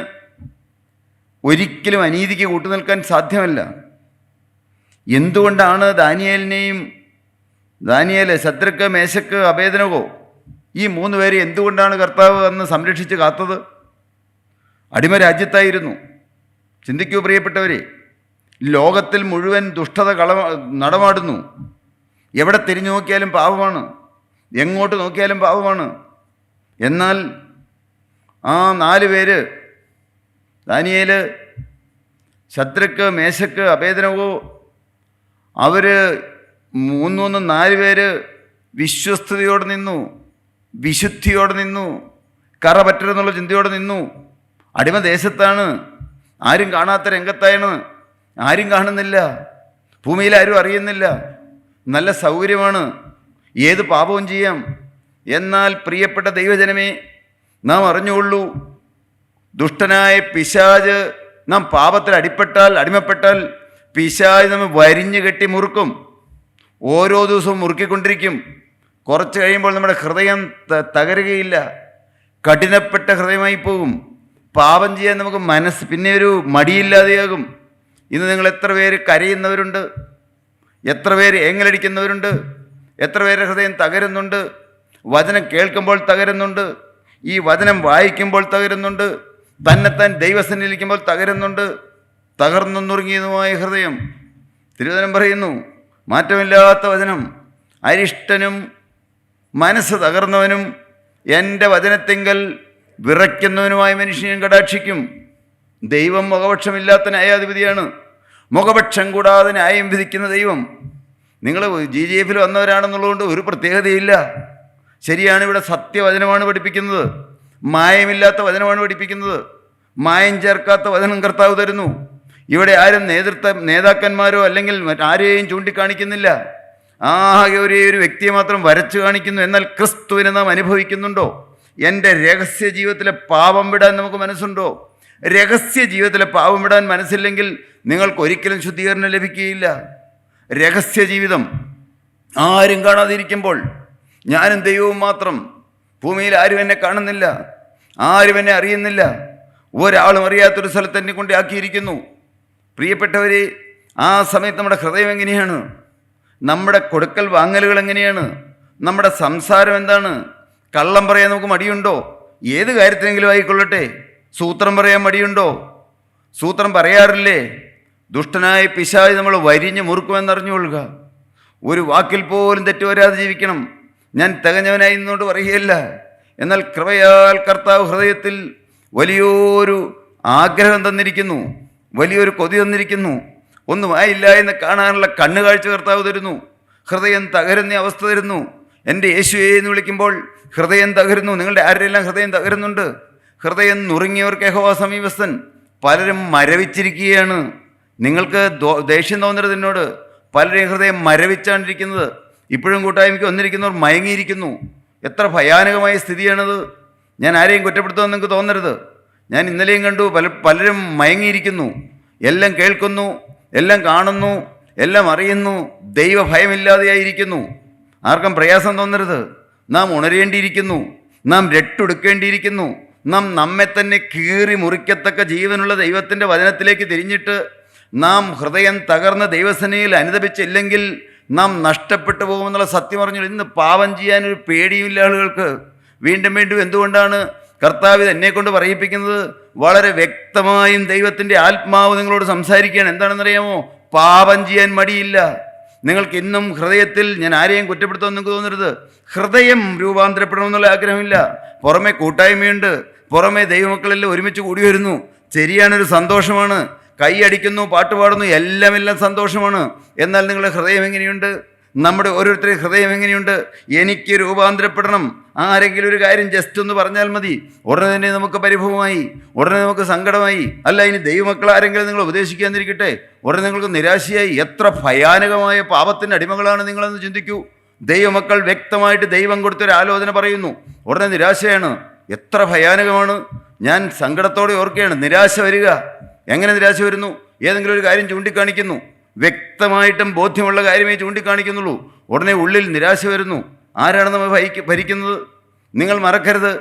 ഒരിക്കലും അനീതിക്ക് കൂട്ടുനിൽക്കാൻ സാധ്യമല്ല. എന്തുകൊണ്ടാണ് ദാനിയേൽ, ശദ്രക്ക്, മേശക്ക്, അബേദ്നെഗോ ഈ 3 പേരെ എന്തുകൊണ്ടാണ് കർത്താവ് അന്ന് സംരക്ഷിച്ച് കാത്തത്? അടിമ രാജ്യത്തായിരുന്നു. ചിന്തിക്കൂ പ്രിയപ്പെട്ടവരെ, ലോകത്തിൽ മുഴുവൻ ദുഷ്ടത നടമാടുന്നു. എവിടെ തിരിഞ്ഞു നോക്കിയാലും പാപമാണ്, എങ്ങോട്ട് നോക്കിയാലും പാപമാണ്. എന്നാൽ ആ 4 പേര്, ദാനിയേൽ, ശദ്രക്ക്, മേശക്ക്, അബേദ്നെഗോ, അവർ 4 പേര് വിശ്വസ്തയോടെ നിന്നു, വിശുദ്ധിയോടെ നിന്നു, കറ പറ്റരുതെന്നുള്ള ചിന്തയോടെ നിന്നു. അടിമദേശത്താണ്, ആരും കാണാത്ത രംഗത്താണ്, ആരും കാണുന്നില്ല, ഭൂമിയിൽ ആരും അറിയുന്നില്ല, നല്ല സൗകര്യമാണ്, ഏത് പാപവും ചെയ്യാം. എന്നാൽ പ്രിയപ്പെട്ട ദൈവജനമേ, നാം അറിഞ്ഞുകൊള്ളൂ, ദുഷ്ടനായ പിശാച് നാം പാപത്തിൽ അടിമപ്പെട്ടാൽ പിശാച് നമ്മെ വരിഞ്ഞു കെട്ടി മുറുക്കും. ഓരോ ദിവസവും മുറുക്കിക്കൊണ്ടിരിക്കും. കുറച്ച് കഴിയുമ്പോൾ നമ്മുടെ ഹൃദയം തകരുകയില്ല, കഠിനപ്പെട്ട ഹൃദയമായി പോകും. പാപം ചെയ്യാൻ നമുക്ക് പിന്നെ ഒരു മടിയില്ലാതെയാകും. ഇന്ന് നിങ്ങൾ എത്ര പേര് കരയുന്നവരുണ്ട്, എത്ര പേര് ഏങ്ങലടിക്കുന്നവരുണ്ട്, എത്ര പേര് ഹൃദയം തകരുന്നുണ്ട്. വചനം കേൾക്കുമ്പോൾ തകരുന്നുണ്ട്, ഈ വചനം വായിക്കുമ്പോൾ തകരുന്നുണ്ട്, തന്നെത്താൻ ദൈവസന്നിധിയിലിരിക്കുമ്പോൾ തകരുന്നുണ്ട്. തകർന്നു നുറുങ്ങിയതുമായ ഹൃദയം. തിരുവചനം പറയുന്നു, മാറ്റമില്ലാത്ത വചനം, അരിഷ്ടനും മനസ്സ് തകർന്നവനും എൻ്റെ വചനത്തിങ്കൽ വിറയ്ക്കുന്നവനുമായ മനുഷ്യനെ കടാക്ഷിക്കും. ദൈവം മുഖപക്ഷമില്ലാത്ത ന്യായാധിപതിയാണ്. മുഖപക്ഷം കൂടാതെ ന്യായം വിധിക്കുന്ന ദൈവം. നിങ്ങൾ GGF വന്നവരാണെന്നുള്ളതുകൊണ്ട് ഒരു പ്രത്യേകതയില്ല. ശരിയാണ്, ഇവിടെ സത്യവചനമാണ് പഠിപ്പിക്കുന്നത്, മായമില്ലാത്ത വചനമാണ് പഠിപ്പിക്കുന്നത്. മായം ചേർക്കാത്ത വചനം കർത്താവ് തരുന്നു. ഇവിടെ ആരും നേതാക്കന്മാരോ അല്ലെങ്കിൽ ആരെയും ചൂണ്ടിക്കാണിക്കുന്നില്ല. ആകെ ഒരു വ്യക്തിയെ മാത്രം വരച്ചു കാണിക്കുന്നു. എന്നാൽ ക്രിസ്തുവിനെ നാം അനുഭവിക്കുന്നുണ്ടോ? എൻ്റെ രഹസ്യ ജീവിതത്തിലെ പാപം വിടാൻ നമുക്ക് മനസ്സുണ്ടോ? രഹസ്യ ജീവിതത്തിലെ പാപം വിടാൻ മനസ്സില്ലെങ്കിൽ നിങ്ങൾക്ക് ഒരിക്കലും ശുദ്ധീകരണം ലഭിക്കുകയില്ല. രഹസ്യ ജീവിതം, ആരും കാണാതിരിക്കുമ്പോൾ ഞാനും ദൈവവും മാത്രം, ഭൂമിയിൽ ആരും എന്നെ കാണുന്നില്ല, ആരും എന്നെ അറിയുന്നില്ല, ഒരാളും അറിയാത്തൊരു സ്ഥലത്ത് എന്നെ കൊണ്ട് ആക്കിയിരിക്കുന്നു. പ്രിയപ്പെട്ടവരെ, ആ സമയത്ത് നമ്മുടെ ഹൃദയം എങ്ങനെയാണ്? നമ്മുടെ കൊടുക്കൽ വാങ്ങലുകൾ എങ്ങനെയാണ്? നമ്മുടെ സംസാരം എന്താണ്? കള്ളം പറയാൻ നമുക്ക് മടിയുണ്ടോ? ഏത് കാര്യത്തിനെങ്കിലും ആയിക്കൊള്ളട്ടെ. സൂത്രം പറയാൻ മടിയുണ്ടോ? സൂത്രം പറയാറില്ലേ? ദുഷ്ടനായ പിശാച് നമ്മൾ വരിഞ്ഞ് മുറുക്കുമെന്നറിഞ്ഞുകൊള്ളുക. ഒരു വാക്കിൽ പോലും തെറ്റുവരാതെ ജീവിക്കണം. ഞാൻ തികഞ്ഞവനായി നിന്നോട് പറയുകയല്ല. എന്നാൽ കൃപയാൽ കർത്താവ് ഹൃദയത്തിൽ വലിയൊരു ആഗ്രഹം തന്നിരിക്കുന്നു, വലിയൊരു കൊതി തന്നിരിക്കുന്നു. ഒന്നുമായില്ല എന്ന് കാണാനുള്ള കണ്ണുകാഴ്ച കർത്താവ് തരുന്നു. ഹൃദയം തകരുന്ന അവസ്ഥ തരുന്നു. എൻ്റെ യേശുവേ എന്ന് വിളിക്കുമ്പോൾ ഹൃദയം തകരുന്നു. നിങ്ങളുടെ ആരുടെയെല്ലാം ഹൃദയം തകരുന്നുണ്ട്. ഹൃദയം നുറുങ്ങിയവർക്ക് യഹോവ സമീപസ്ഥൻ. പലരും മരവിച്ചിരിക്കുകയാണ്. നിങ്ങൾക്ക് ദേഷ്യം തോന്നരുത് എന്നോട്. പലരെയും ഹൃദയം മരവിച്ചാണ്ടിരിക്കുന്നത്. ഇപ്പോഴും കൂട്ടായ്മയ്ക്ക് വന്നിരിക്കുന്നവർ മയങ്ങിയിരിക്കുന്നു. എത്ര ഭയാനകമായ സ്ഥിതിയാണത്. ഞാൻ ആരെയും കുറ്റപ്പെടുത്തുമെന്ന് നിങ്ങൾക്ക് തോന്നരുത്. ഞാൻ ഇന്നലെയും കണ്ടു, പലരും മയങ്ങിയിരിക്കുന്നു. എല്ലാം കേൾക്കുന്നു, എല്ലാം കാണുന്നു, എല്ലാം അറിയുന്നു, ദൈവഭയമില്ലാതെയായിരിക്കുന്നു. ആർക്കും പ്രയാസം തോന്നരുത്. നാം ഉണരേണ്ടിയിരിക്കുന്നു, നാം രട്ടെടുക്കേണ്ടിയിരിക്കുന്നു. നാം നമ്മെ തന്നെ കീറി മുറിക്കത്തക്ക ജീവനുള്ള ദൈവത്തിൻ്റെ വചനത്തിലേക്ക് തിരിഞ്ഞിട്ട് നാം ഹൃദയം തകർന്ന ദൈവസേനയിൽ അനുദപിച്ചില്ലെങ്കിൽ നാം നഷ്ടപ്പെട്ടു പോകുമെന്നുള്ള സത്യം പറഞ്ഞു. ഇന്ന് പാപം ചെയ്യാനൊരു പേടിയുമില്ല ആളുകൾക്ക്. വീണ്ടും വീണ്ടും എന്തുകൊണ്ടാണ് കർത്താവ് എന്നെക്കൊണ്ട് പറയിപ്പിക്കുന്നത്? വളരെ വ്യക്തമായും ദൈവത്തിൻ്റെ ആത്മാവ് നിങ്ങളോട് സംസാരിക്കുകയാണ്. എന്താണെന്നറിയാമോ? പാപം ചെയ്യാൻ മടിയില്ല. നിങ്ങൾക്ക് ഇന്നും ഹൃദയത്തിൽ, ഞാൻ ആരെയും കുറ്റപ്പെടുത്തുമെന്ന് നിങ്ങൾക്ക് തോന്നരുത്, ഹൃദയം രൂപാന്തരപ്പെടണമെന്നുള്ള ആഗ്രഹമില്ല. പുറമെ കൂട്ടായ്മയുണ്ട്, പുറമെ ദൈവമക്കളെല്ലാം ഒരുമിച്ച് കൂടി വരുന്നു, ശരിയാണൊരു സന്തോഷമാണ്, കൈയടിക്കുന്നു, പാട്ടുപാടുന്നു, എല്ലാം സന്തോഷമാണ്. എന്നാൽ നിങ്ങളുടെ ഹൃദയം എങ്ങനെയുണ്ട്? നമ്മുടെ ഓരോരുത്തരുടെയും ഹൃദയം എങ്ങനെയുണ്ട്? എനിക്ക് രൂപാന്തരപ്പെടണം. ആരെങ്കിലും ഒരു കാര്യം ജസ്റ്റ് ഒന്ന് പറഞ്ഞാൽ മതി, ഉടനെ തന്നെ നമുക്ക് പരിഭവമായി, ഉടനെ നമുക്ക് സങ്കടമായി. അല്ല, ഇനി ദൈവമക്കൾ ആരെങ്കിലും നിങ്ങൾ ഉപദേശിക്കാതിരിക്കട്ടെ, ഉടനെ നിങ്ങൾക്ക് നിരാശയായി. എത്ര ഭയാനകമായ പാപത്തിൻ്റെ അടിമകളാണ് നിങ്ങളെന്ന് ചിന്തിക്കൂ. ദൈവമക്കൾ വ്യക്തമായിട്ട് ദൈവം കൊടുത്തൊരു ആലോചന പറയുന്നു, ഉടനെ നിരാശയാണ്. എത്ര ഭയാനകമാണ്. ഞാൻ സങ്കടത്തോടെ ഓർക്കുകയാണ്. നിരാശ വരിക. എങ്ങനെ നിരാശ വരുന്നു? ഏതെങ്കിലും ഒരു കാര്യം ചൂണ്ടിക്കാണിക്കുന്നു, വ്യക്തമായിട്ടും ബോധ്യമുള്ള കാര്യമേ ചൂണ്ടിക്കാണിക്കുന്നുള്ളൂ, ഉടനെ ഉള്ളിൽ നിരാശ വരുന്നു. ആരാണ് നമ്മൾ ഭരിക്കുന്നത്? നിങ്ങൾ മറക്കരുത്.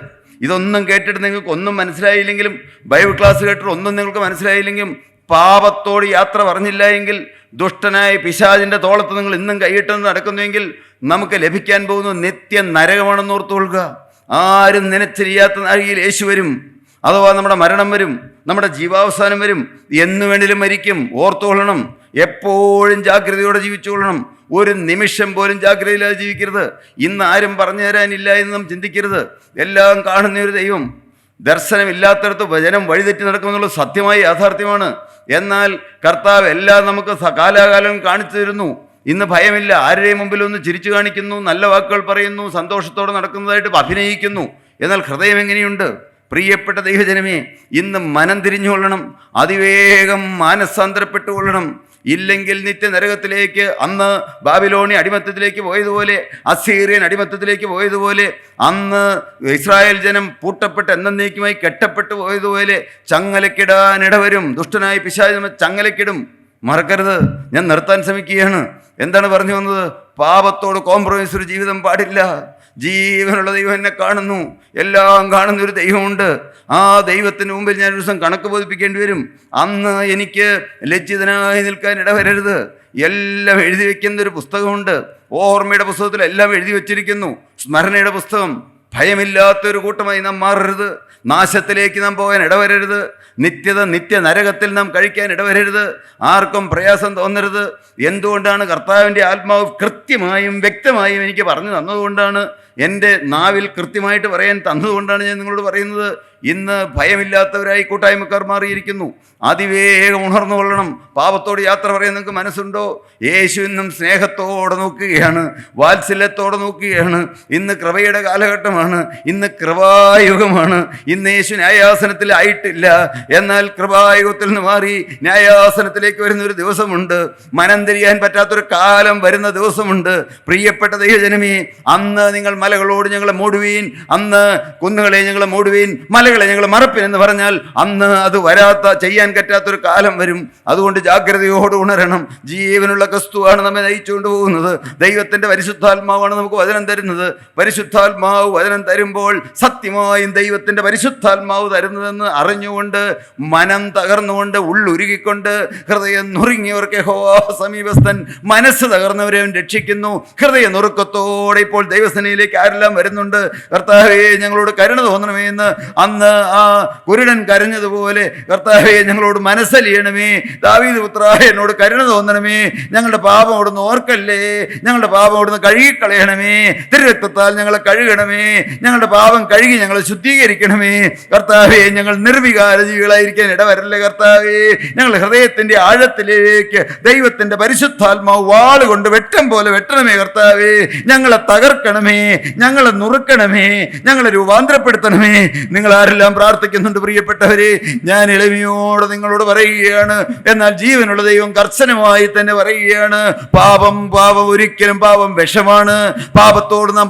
ഇതൊന്നും കേട്ടിട്ട് നിങ്ങൾക്ക് ഒന്നും മനസ്സിലായില്ലെങ്കിലും, ബൈബിൾ ക്ലാസ് കേട്ടിട്ട് ഒന്നും നിങ്ങൾക്ക് മനസ്സിലായില്ലെങ്കിലും, പാപത്തോട് യാത്ര പറഞ്ഞില്ല എങ്കിൽ, ദുഷ്ടനായ പിശാചിൻ്റെ തോളത്ത് നിങ്ങൾ ഇന്നും കൈയിട്ടെന്ന് നടക്കുന്നുവെങ്കിൽ, നമുക്ക് ലഭിക്കാൻ പോകുന്നത് നിത്യ നരകമാണെന്ന് ഓർത്തുകൊള്ളുക. ആരും നനച്ചിരിയാത്ത നാഴികയിൽ യേശു വരും, അഥവാ നമ്മുടെ മരണം വരും, നമ്മുടെ ജീവാവസാനം വരും. എന്നു വേണ്ടിലും മരിക്കും. ഓർത്തുകൊള്ളണം. എപ്പോഴും ജാഗ്രതയോടെ ജീവിച്ചുകൊള്ളണം. ഒരു നിമിഷം പോലും ജാഗ്രതയില്ലാതെ ജീവിക്കരുത്. ഇന്ന് ആരും പറഞ്ഞു തരാനില്ല എന്ന് നാം ചിന്തിക്കരുത്. എല്ലാം കാണുന്ന ഒരു ദൈവം, ദർശനമില്ലാത്തടത്ത് വചനം വഴിതെറ്റി നടക്കുമെന്നുള്ളത് സത്യമായ യാഥാർത്ഥ്യമാണ്. എന്നാൽ കർത്താവ് എല്ലാം നമുക്ക് കാലാകാലം കാണിച്ചു തരുന്നു. ഇന്ന് ഭയമില്ല. ആരുടെയും മുമ്പിൽ ഒന്ന് ചിരിച്ചു കാണിക്കുന്നു, നല്ല വാക്കുകൾ പറയുന്നു, സന്തോഷത്തോടെ നടക്കുന്നതായിട്ട് അഭിനയിക്കുന്നു. എന്നാൽ ഹൃദയം എങ്ങനെയുണ്ട്? പ്രിയപ്പെട്ട ദൈവജനമേ, ഇന്ന് മനം തിരിഞ്ഞുകൊള്ളണം, അതിവേഗം മാനസാന്തരപ്പെട്ടുകൊള്ളണം. ഇല്ലെങ്കിൽ നിത്യനരകത്തിലേക്ക്, അന്ന് ബാബിലോണിയ അടിമത്തത്തിലേക്ക് പോയതുപോലെ, അസീറിയൻ അടിമത്തത്തിലേക്ക് പോയതുപോലെ, അന്ന് ഇസ്രായേൽ ജനം പൂട്ടപ്പെട്ട് എന്നേക്കുമായി കെട്ടപ്പെട്ടു പോയതുപോലെ ചങ്ങലക്കിടാൻ ഇടവരും. ദുഷ്ടനായ പിശാച് ചങ്ങലക്കിടും. മറക്കരുത്. ഞാൻ നിർത്താൻ ശ്രമിക്കുകയാണ്. എന്താണ് പറഞ്ഞു വന്നത്? പാപത്തോട് കോംപ്രമൈസ് ഒരു ജീവിതം പാടില്ല. ജീവനുള്ള ദൈവം എന്നെ കാണുന്നു, എല്ലാം കാണുന്ന ഒരു ദൈവമുണ്ട്. ആ ദൈവത്തിന് മുമ്പിൽ ഞാനൊരു ദിവസം കണക്ക് ബോധിപ്പിക്കേണ്ടി വരും. അന്ന് എനിക്ക് ലജ്ജിതനായി നിൽക്കാൻ ഇടവരരുത്. എല്ലാം എഴുതി വയ്ക്കുന്ന ഒരു പുസ്തകമുണ്ട്. ഓർമ്മയുടെ പുസ്തകത്തിൽ എല്ലാം എഴുതി വച്ചിരിക്കുന്നു. സ്മരണയുടെ പുസ്തകം. ഭയമില്ലാത്തൊരു കൂട്ടമായി നാം മാറരുത്. നാശത്തിലേക്ക് നാം പോകാൻ ഇടവരരുത്. നിത്യ നരകത്തിൽ നാം കഴിക്കാൻ ഇടവരരുത്. ആർക്കും പ്രയാസം തോന്നരുത്. എന്തുകൊണ്ടാണ്? കർത്താവിൻ്റെ ആത്മാവ് കൃത്യമായും വ്യക്തമായും എനിക്ക് പറഞ്ഞു തന്നതുകൊണ്ടാണ്. എൻ്റെ നാവിൽ കൃത്യമായിട്ട് പറയാൻ തന്നതുകൊണ്ടാണ് ഞാൻ നിങ്ങളോട് പറയുന്നത്. ഇന്ന് ഭയമില്ലാത്തവരായി കൂട്ടായ്മക്കാർ മാറിയിരിക്കുന്നു. അതിവേഗം ഉണർന്നു കൊള്ളണം. പാപത്തോട് യാത്ര പറയാൻ നിങ്ങൾക്ക് മനസ്സുണ്ടോ? യേശു ഇന്നും സ്നേഹത്തോടെ നോക്കുകയാണ്, വാത്സല്യത്തോടെ നോക്കുകയാണ്. ഇന്ന് കൃപയുടെ കാലഘട്ടമാണ്. ഇന്ന് കൃപായുഗമാണ്. ഇന്ന് യേശു ന്യായാസനത്തിൽ ആയിട്ടില്ല. എന്നാൽ കൃപായുഗത്തിൽ നിന്ന് മാറി ന്യായാസനത്തിലേക്ക് വരുന്നൊരു ദിവസമുണ്ട്. മനം തിരിയാൻ പറ്റാത്തൊരു കാലം വരുന്ന ദിവസമുണ്ട്. പ്രിയപ്പെട്ട ദൈവജനമേ, അന്ന് നിങ്ങൾ മലകളോട് ഞങ്ങളെ മൂടുവീൻ, അന്ന് കുന്നുകളെ ഞങ്ങളെ മൂടുവീൻ, മലകളെ ഞങ്ങൾ മറപ്പിൻ എന്ന് പറഞ്ഞാൽ അന്ന് അത് ചെയ്യാൻ പറ്റാത്തൊരു കാലം വരും. അതുകൊണ്ട് ജാഗ്രതയോട് ഉണരണം. ജീവനുള്ള ക്രിസ്തുവാണ് നമ്മെ നയിച്ചുകൊണ്ട് പോകുന്നത്. ദൈവത്തിൻ്റെ പരിശുദ്ധാത്മാവാണ് നമുക്ക് വചനം തരുന്നത്. പരിശുദ്ധാത്മാവ് വചനം തരുമ്പോൾ സത്യമായും ദൈവത്തിൻ്റെ പരിശുദ്ധാത്മാവ് തരുന്നതെന്ന് അറിഞ്ഞുകൊണ്ട്, മനം തകർന്നുകൊണ്ട്, ഉള്ളുരുകിക്കൊണ്ട്, ഹൃദയം നുറുങ്ങിയവർക്ക് യഹോവ സമീപസ്ഥൻ, മനസ്സ് തകർന്നവരെ അവൻ രക്ഷിക്കുന്നു. ഹൃദയ നുറുക്കത്തോടെ ഇപ്പോൾ ദൈവസേനയിലേക്ക് ആരെല്ലാം വരുന്നുണ്ട്. കർത്താവേ, ഞങ്ങളോട് കരുണ തോന്നണമേ എന്ന് അന്ന് ആ കുരുടൻ കരഞ്ഞതുപോലെ, കർത്താവേ ഞങ്ങളോട് മനസ്സലിയണമേ. ദാവീദ് പുത്രാ, എന്നോട് കരുണ തോന്നണമേ. ഞങ്ങളുടെ പാപം അവിടുന്ന് ഓർക്കല്ലേ. ഞങ്ങളുടെ പാപം അവിടുന്ന് കഴുകിക്കളയണമേ. തിരുരക്തത്താൽ ഞങ്ങളെ കഴുകണമേ. ഞങ്ങളുടെ പാപം കഴുകി ഞങ്ങളെ ശുദ്ധീകരിക്കണമേ. കർത്താവേ, ഞങ്ങൾ നിർവികാര ജീവികളായിരിക്കാൻ ഇടവരല്ലേ. കർത്താവേ, ഞങ്ങളുടെ ഹൃദയത്തിൻ്റെ ആഴത്തിലേക്ക് ദൈവത്തിൻ്റെ പരിശുദ്ധാത്മാവ് വാളുകൊണ്ട് വെട്ടം പോലെ വെട്ടണമേ. കർത്താവേ, ഞങ്ങളെ തകർക്കണമേ, ഞങ്ങളെ നുറുക്കണമേ, ഞങ്ങളെ രൂപാന്തരപ്പെടുത്തണമേ. നിങ്ങൾ ആരെല്ലാം പ്രാർത്ഥിക്കുന്നുണ്ട് പ്രിയപ്പെട്ടവരെ? ഞാൻ എളിമയോടെ നിങ്ങളോട് പറയുകയാണ്. എന്നാൽ ജീവനുള്ള ദൈവം കർശനമായി തന്നെ പറയുകയാണ്, പാപം ഒരിക്കലും പാപം വിഷമാണ്. പാപത്തോട് നാം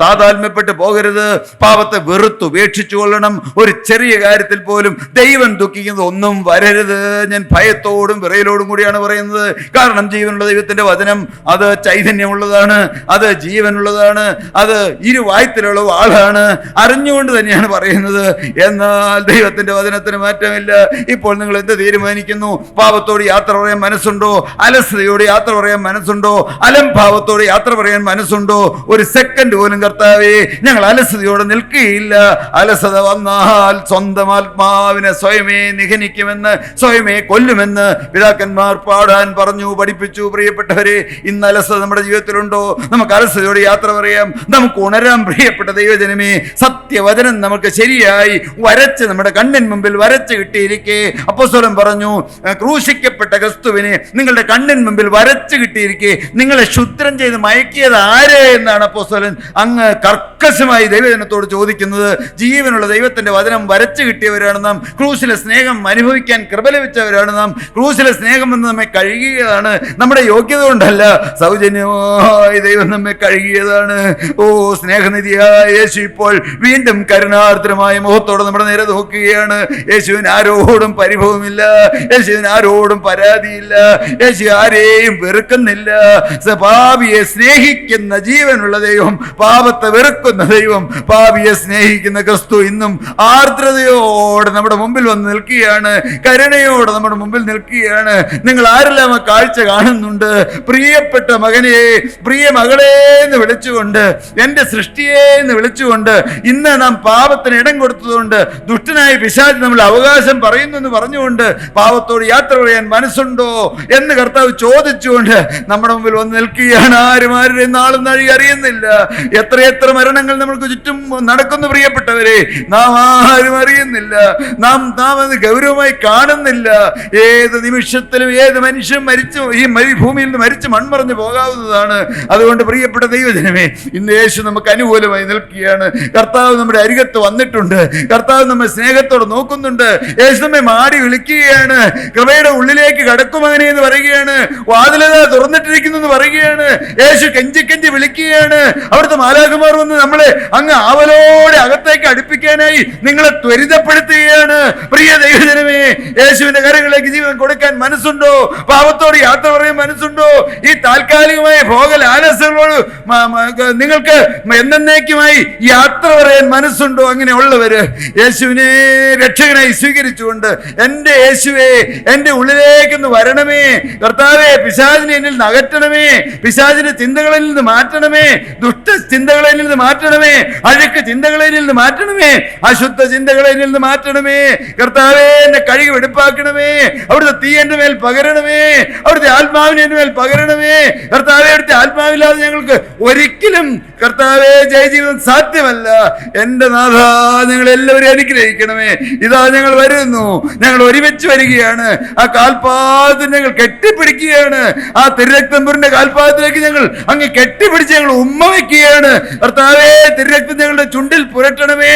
താതാത്മ്യപ്പെട്ട് പോകരുത്. പാപത്തെ വെറുത്തുപേക്ഷിച്ചു കൊള്ളണം. ഒരു ചെറിയ കാര്യത്തിൽ പോലും ദൈവം ദുഃഖിക്കുന്നത് ഒന്നും വരരുത്. ഞാൻ ഭയത്തോടും വിറയലോടും കൂടിയാണ് പറയുന്നത്. കാരണം ജീവനുള്ള ദൈവത്തിന്റെ വചനം അത് ചൈതന്യമുള്ളതാണ്, അത് ജീവനുള്ളതാണ്, അത് ഇരുവായ്ത്തിലുള്ള വാളാണ്. അറിഞ്ഞുകൊണ്ട് തന്നെയാണ് പറയുന്നത്. എന്നാൽ ദൈവത്തിന്റെ വചനത്തിന് മാറ്റമില്ല. ഇപ്പോൾ നിങ്ങൾ എന്ത് തീരുമാനിക്കുന്നു? പാപത്തോട് യാത്ര പറയാൻ മനസ്സുണ്ടോ? അലസതയോട് യാത്ര പറയാൻ മനസ്സുണ്ടോ? അലംഭാവത്തോട് യാത്ര പറയാൻ മനസ്സുണ്ടോ? ഒരു സെക്കൻഡ് പോലും കർത്താവേ ഞങ്ങൾ അലസതയോടെ നിൽക്കുകയില്ല. അലസത വന്നാൽ സ്വന്തം ആത്മാവിനെ സ്വയമേ നിഹനിക്കുമെന്ന്, സ്വയമേ കൊല്ലുമെന്ന് പിതാക്കന്മാർ പാടാൻ പറഞ്ഞു, പഠിപ്പിച്ചു. പ്രിയപ്പെട്ടവരെ, ഇന്ന് അലസത നമ്മുടെ ജീവിതത്തിലുണ്ടോ? നമുക്ക് അലസതയോട് യാത്ര പറയാം, നമുക്ക് ഉണരാം. പ്രിയപ്പെട്ട ദൈവജനമേ, സത്യവചനം നമുക്ക് ശരിയായി വരച്ച് നമ്മുടെ കണ്ണിന് മുമ്പിൽ വരച്ച് കിട്ടിയിരിക്കെ അപ്പോസ്തലൻ പറഞ്ഞു, ക്രൂശിക്കപ്പെട്ട ക്രിസ്തുവിനെ നിങ്ങളുടെ കണ്ണിന് മുമ്പിൽ വരച്ച് കിട്ടിയിരിക്കെ നിങ്ങളെ ക്ഷുദ്രം ചെയ്ത് മയക്കിയത് ആര് എന്നാണ് അപ്പോസ്തലൻ അങ്ങ് കർക്കശമായി ദൈവജനത്തോട് ചോദിക്കുന്നത്. ജീവനുള്ള ദൈവത്തിന്റെ വചനം വരച്ച് കിട്ടിയവരാണ് നാം. ക്രൂശിലെ സ്നേഹം അനുഭവിക്കാൻ കൃപ ലഭിച്ചവരാണ് നാം. ക്രൂശിലെ സ്നേഹം എന്ന് നമ്മെ കഴുകിയതാണ്, നമ്മുടെ യോഗ്യത കൊണ്ടല്ല, സൗജന്യമായി ദൈവം നമ്മെ കഴുകിയതാണ്. ഓ സ്നേഹനിധിയായ യേശു ഇപ്പോൾ വീണ്ടും കരുണാർദ്രമായ മുഖത്തോടെ നമ്മുടെ നേരെ നോക്കുകയാണ്. യേശുവിന് ആരോടും പരിഭവമില്ല, യേശുവിന് ആരോടും പരാതിയില്ല, യേശു ആരെയും വെറുക്കുന്നില്ല. പാപിയെ സ്നേഹിക്കുന്ന ജീവനുള്ള ദൈവം, പാപത്തെ വെറുക്കുന്ന ദൈവം, പാപിയെ സ്നേഹിക്കുന്ന ക്രിസ്തു ഇന്നും ആർദ്രതയോടെ നമ്മുടെ മുമ്പിൽ വന്ന് നിൽക്കുകയാണ്, കരുണയോടെ നമ്മുടെ മുമ്പിൽ നിൽക്കുകയാണ്. നിങ്ങൾ ആരെല്ലാം ആ കാഴ്ച കാണുന്നുണ്ട്? പ്രിയപ്പെട്ട മകനെ, പ്രിയ മകളെ എന്ന് വിളിച്ചുകൊണ്ട്, എൻ്റെ സൃഷ്ടിയെ എന്ന് വിളിച്ചുകൊണ്ട് ഇന്ന് നാം പാപത്തിന് ഇടം കൊടുത്തതുകൊണ്ട് ദുഷ്ടനായ പിശാച് നമ്മൾ അവകാശം പറയുന്നു എന്ന് പറഞ്ഞുകൊണ്ട് പാപത്തോട് യാത്ര പറയാൻ മനസ്സുണ്ടോ എന്ന് കർത്താവ് ചോദിച്ചുകൊണ്ട് നമ്മുടെ മുമ്പിൽ വന്ന് നിൽക്കുകയാണ്. ആരും ആരുടെ നാളും നാഴി അറിയുന്നില്ല. എത്രയെത്ര മരണങ്ങൾ നമ്മൾക്ക് ചുറ്റും നടക്കുന്നു പ്രിയപ്പെട്ടവരെ, നാം ആരും അറിയുന്നില്ല. നാം അത് ഗൗരവമായി കാണുന്നില്ല. ഏത് നിമിഷത്തിലും ഏത് മനുഷ്യൻ ഈ ഭൂമിയിൽ നിന്ന് മരിച്ച് മൺമറഞ്ഞു പോകാവുന്നതാണ്. അതുകൊണ്ട് പ്രിയപ്പെട്ട ദൈവജനമേ, ഇന്ന് യേശു നമുക്ക് അനുകൂലമായി നിൽക്കുകയാണ്. കർത്താവ് നമ്മുടെ അരികത്ത് വന്നിട്ടുണ്ട്. കർത്താവ് നമ്മെ സ്നേഹത്തോടെ നോക്കുന്നുണ്ട്. യേശു നമ്മെ മാടി വിളിക്കുകയാണ്. കൃപയുടെ ഉള്ളിലേക്ക് കടക്കുമകനെ എന്ന് പറയുകയാണ്. വാതിലത തുറന്നിട്ടിരിക്കുന്നു എന്ന് പറയുകയാണ്. യേശു കെഞ്ചി വിളിക്കുകയാണ്. അവിടുത്തെ മാലാഖമാർ വന്ന് നമ്മളെ അങ്ങ് ആവലോടെ അകത്തേക്ക് അടുപ്പിക്കാനായി നിങ്ങളെ ത്വരിതപ്പെടുത്തുകയാണ്. പ്രിയ ദൈവജനമേ, യേശുവിന്റെ കരങ്ങളിലേക്ക് ജീവിതം കൊടുക്കാൻ മനസ്സുണ്ടോ? പാപത്തോട് യാത്ര പറയാൻ മനസ്സുണ്ടോ? ഈ താൽക്കാലികമായ ഭോഗ ആലസ്യങ്ങളോട് നിങ്ങൾക്ക് എന്നേക്കുമായി യാത്ര പറയാൻ മനസ്സുണ്ടോ? അങ്ങനെയുള്ളവര് യേശുവിനെ രക്ഷകനായി സ്വീകരിച്ചുകൊണ്ട്, എന്റെ യേശുവേ, എന്റെ ഉള്ളിലേക്കൊന്ന് വരണമേ കർത്താവേ, പിശാചിനെ എന്നിൽ നിന്ന് അകറ്റണമേ, പിശാചിന്റെ ചിന്തകളിൽ നിന്ന് മാറ്റണമേ, ദുഷ്ട ചിന്തകളിൽ നിന്ന് മാറ്റണമേ, അഴുക്ക് ചിന്തകളിൽ നിന്ന് മാറ്റണമേ, അശുദ്ധ ചിന്തകളിൽ നിന്ന് മാറ്റണമേ കർത്താവേ, എന്നെ കഴുകി വെടുപ്പാക്കണമേ, അവിടുത്തെ തീ എന്റെ മേൽ പകരണമേ, അവിടുത്തെ ആത്മാവിനെ എന്റെ മേൽ പകരണമേ കർത്താവേ. അവിടുത്തെ ആത്മാവില്ലാതെ ഞങ്ങൾക്ക് ഒരിക്കലും കർത്താവേ ജയജീവിതം സാധ്യമല്ല. എന്റെ നാഥ, ഞങ്ങൾ എല്ലാവരും അനുഗ്രഹിക്കണമേ. ഇതാ ഞങ്ങൾ വരുന്നു, ഞങ്ങൾ ഒരുമിച്ച് വരികയാണ്. ആ കാൽപാദത്തിൽ ഞങ്ങൾ കെട്ടിപ്പിടിക്കുകയാണ്. ആ തിരുരക്തമ്പുരിന്റെ കാൽപാദത്തിലേക്ക് ഞങ്ങൾ അങ്ങ് കെട്ടിപ്പിടിച്ച് ഞങ്ങൾ ഉമ്മ വയ്ക്കുകയാണ്. കർത്താവേ, തിരുരക്തം ഞങ്ങളുടെ ചുണ്ടിൽ പുരട്ടണമേ,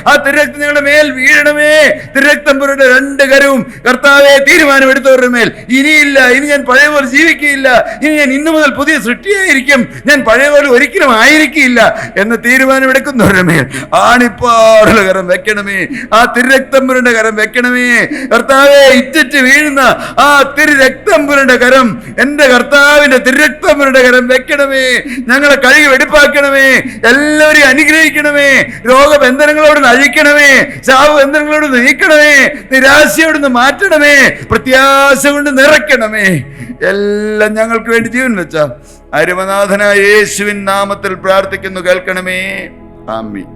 ആ തിരുരക്തം ഞങ്ങളുടെ മേൽ വീഴണമേ. തിരുരക്തമ്പുരുടെ രണ്ട് കരവും കർത്താവേ തീരുമാനമെടുത്തവരുടെ മേൽ ഇനിയില്ല, ഇനി ഞാൻ പഴയ പോലെ ജീവിക്കുകയില്ല, ഇനി ഞാൻ ഇന്നു മുതൽ പുതിയ സൃഷ്ടിയായിരിക്കും, ഞാൻ പഴയ പോലെ ഒരിക്കലും ആയിരിക്കില്ല എന്ന് തീരുമാനമെടുക്കുന്നവരുടെ മേൽ ആണിപ്പാടുള്ള കരം വെക്കണമേ, ആ തിരുരക്തമ്പുരന്റെ കരം വെക്കണമേ കർത്താവേ. ഇറ്റിറ്റ് വീഴുന്ന ആ തിരുരക്തമ്പുരന്റെ കരം, എന്റെ കർത്താവിന്റെ തിരുരക്തമ്പുരന്റെ കരം വെക്കണമേ. ഞങ്ങളെ കഴുകി വെടിപ്പാക്കണമേ, എല്ലാവരെയും അനുഗ്രഹിക്കണമേ, രോഗബന്ധനങ്ങളോട് അഴിക്കണമേ, ശാപബന്ധനങ്ങളോട് നീക്കണമേ, നിരാശയോട് മാറ്റണമേ, പ്രത്യാശ കൊണ്ട് നിറയ്ക്കണമേ. എല്ലാം ഞങ്ങൾക്ക് വേണ്ടി ജീവൻ വെച്ച അരുമനാഥനായ യേശുവിൻ നാമത്തിൽ പ്രാർത്ഥിക്കുന്നു, കേൾക്കണമേ. ആമീൻ.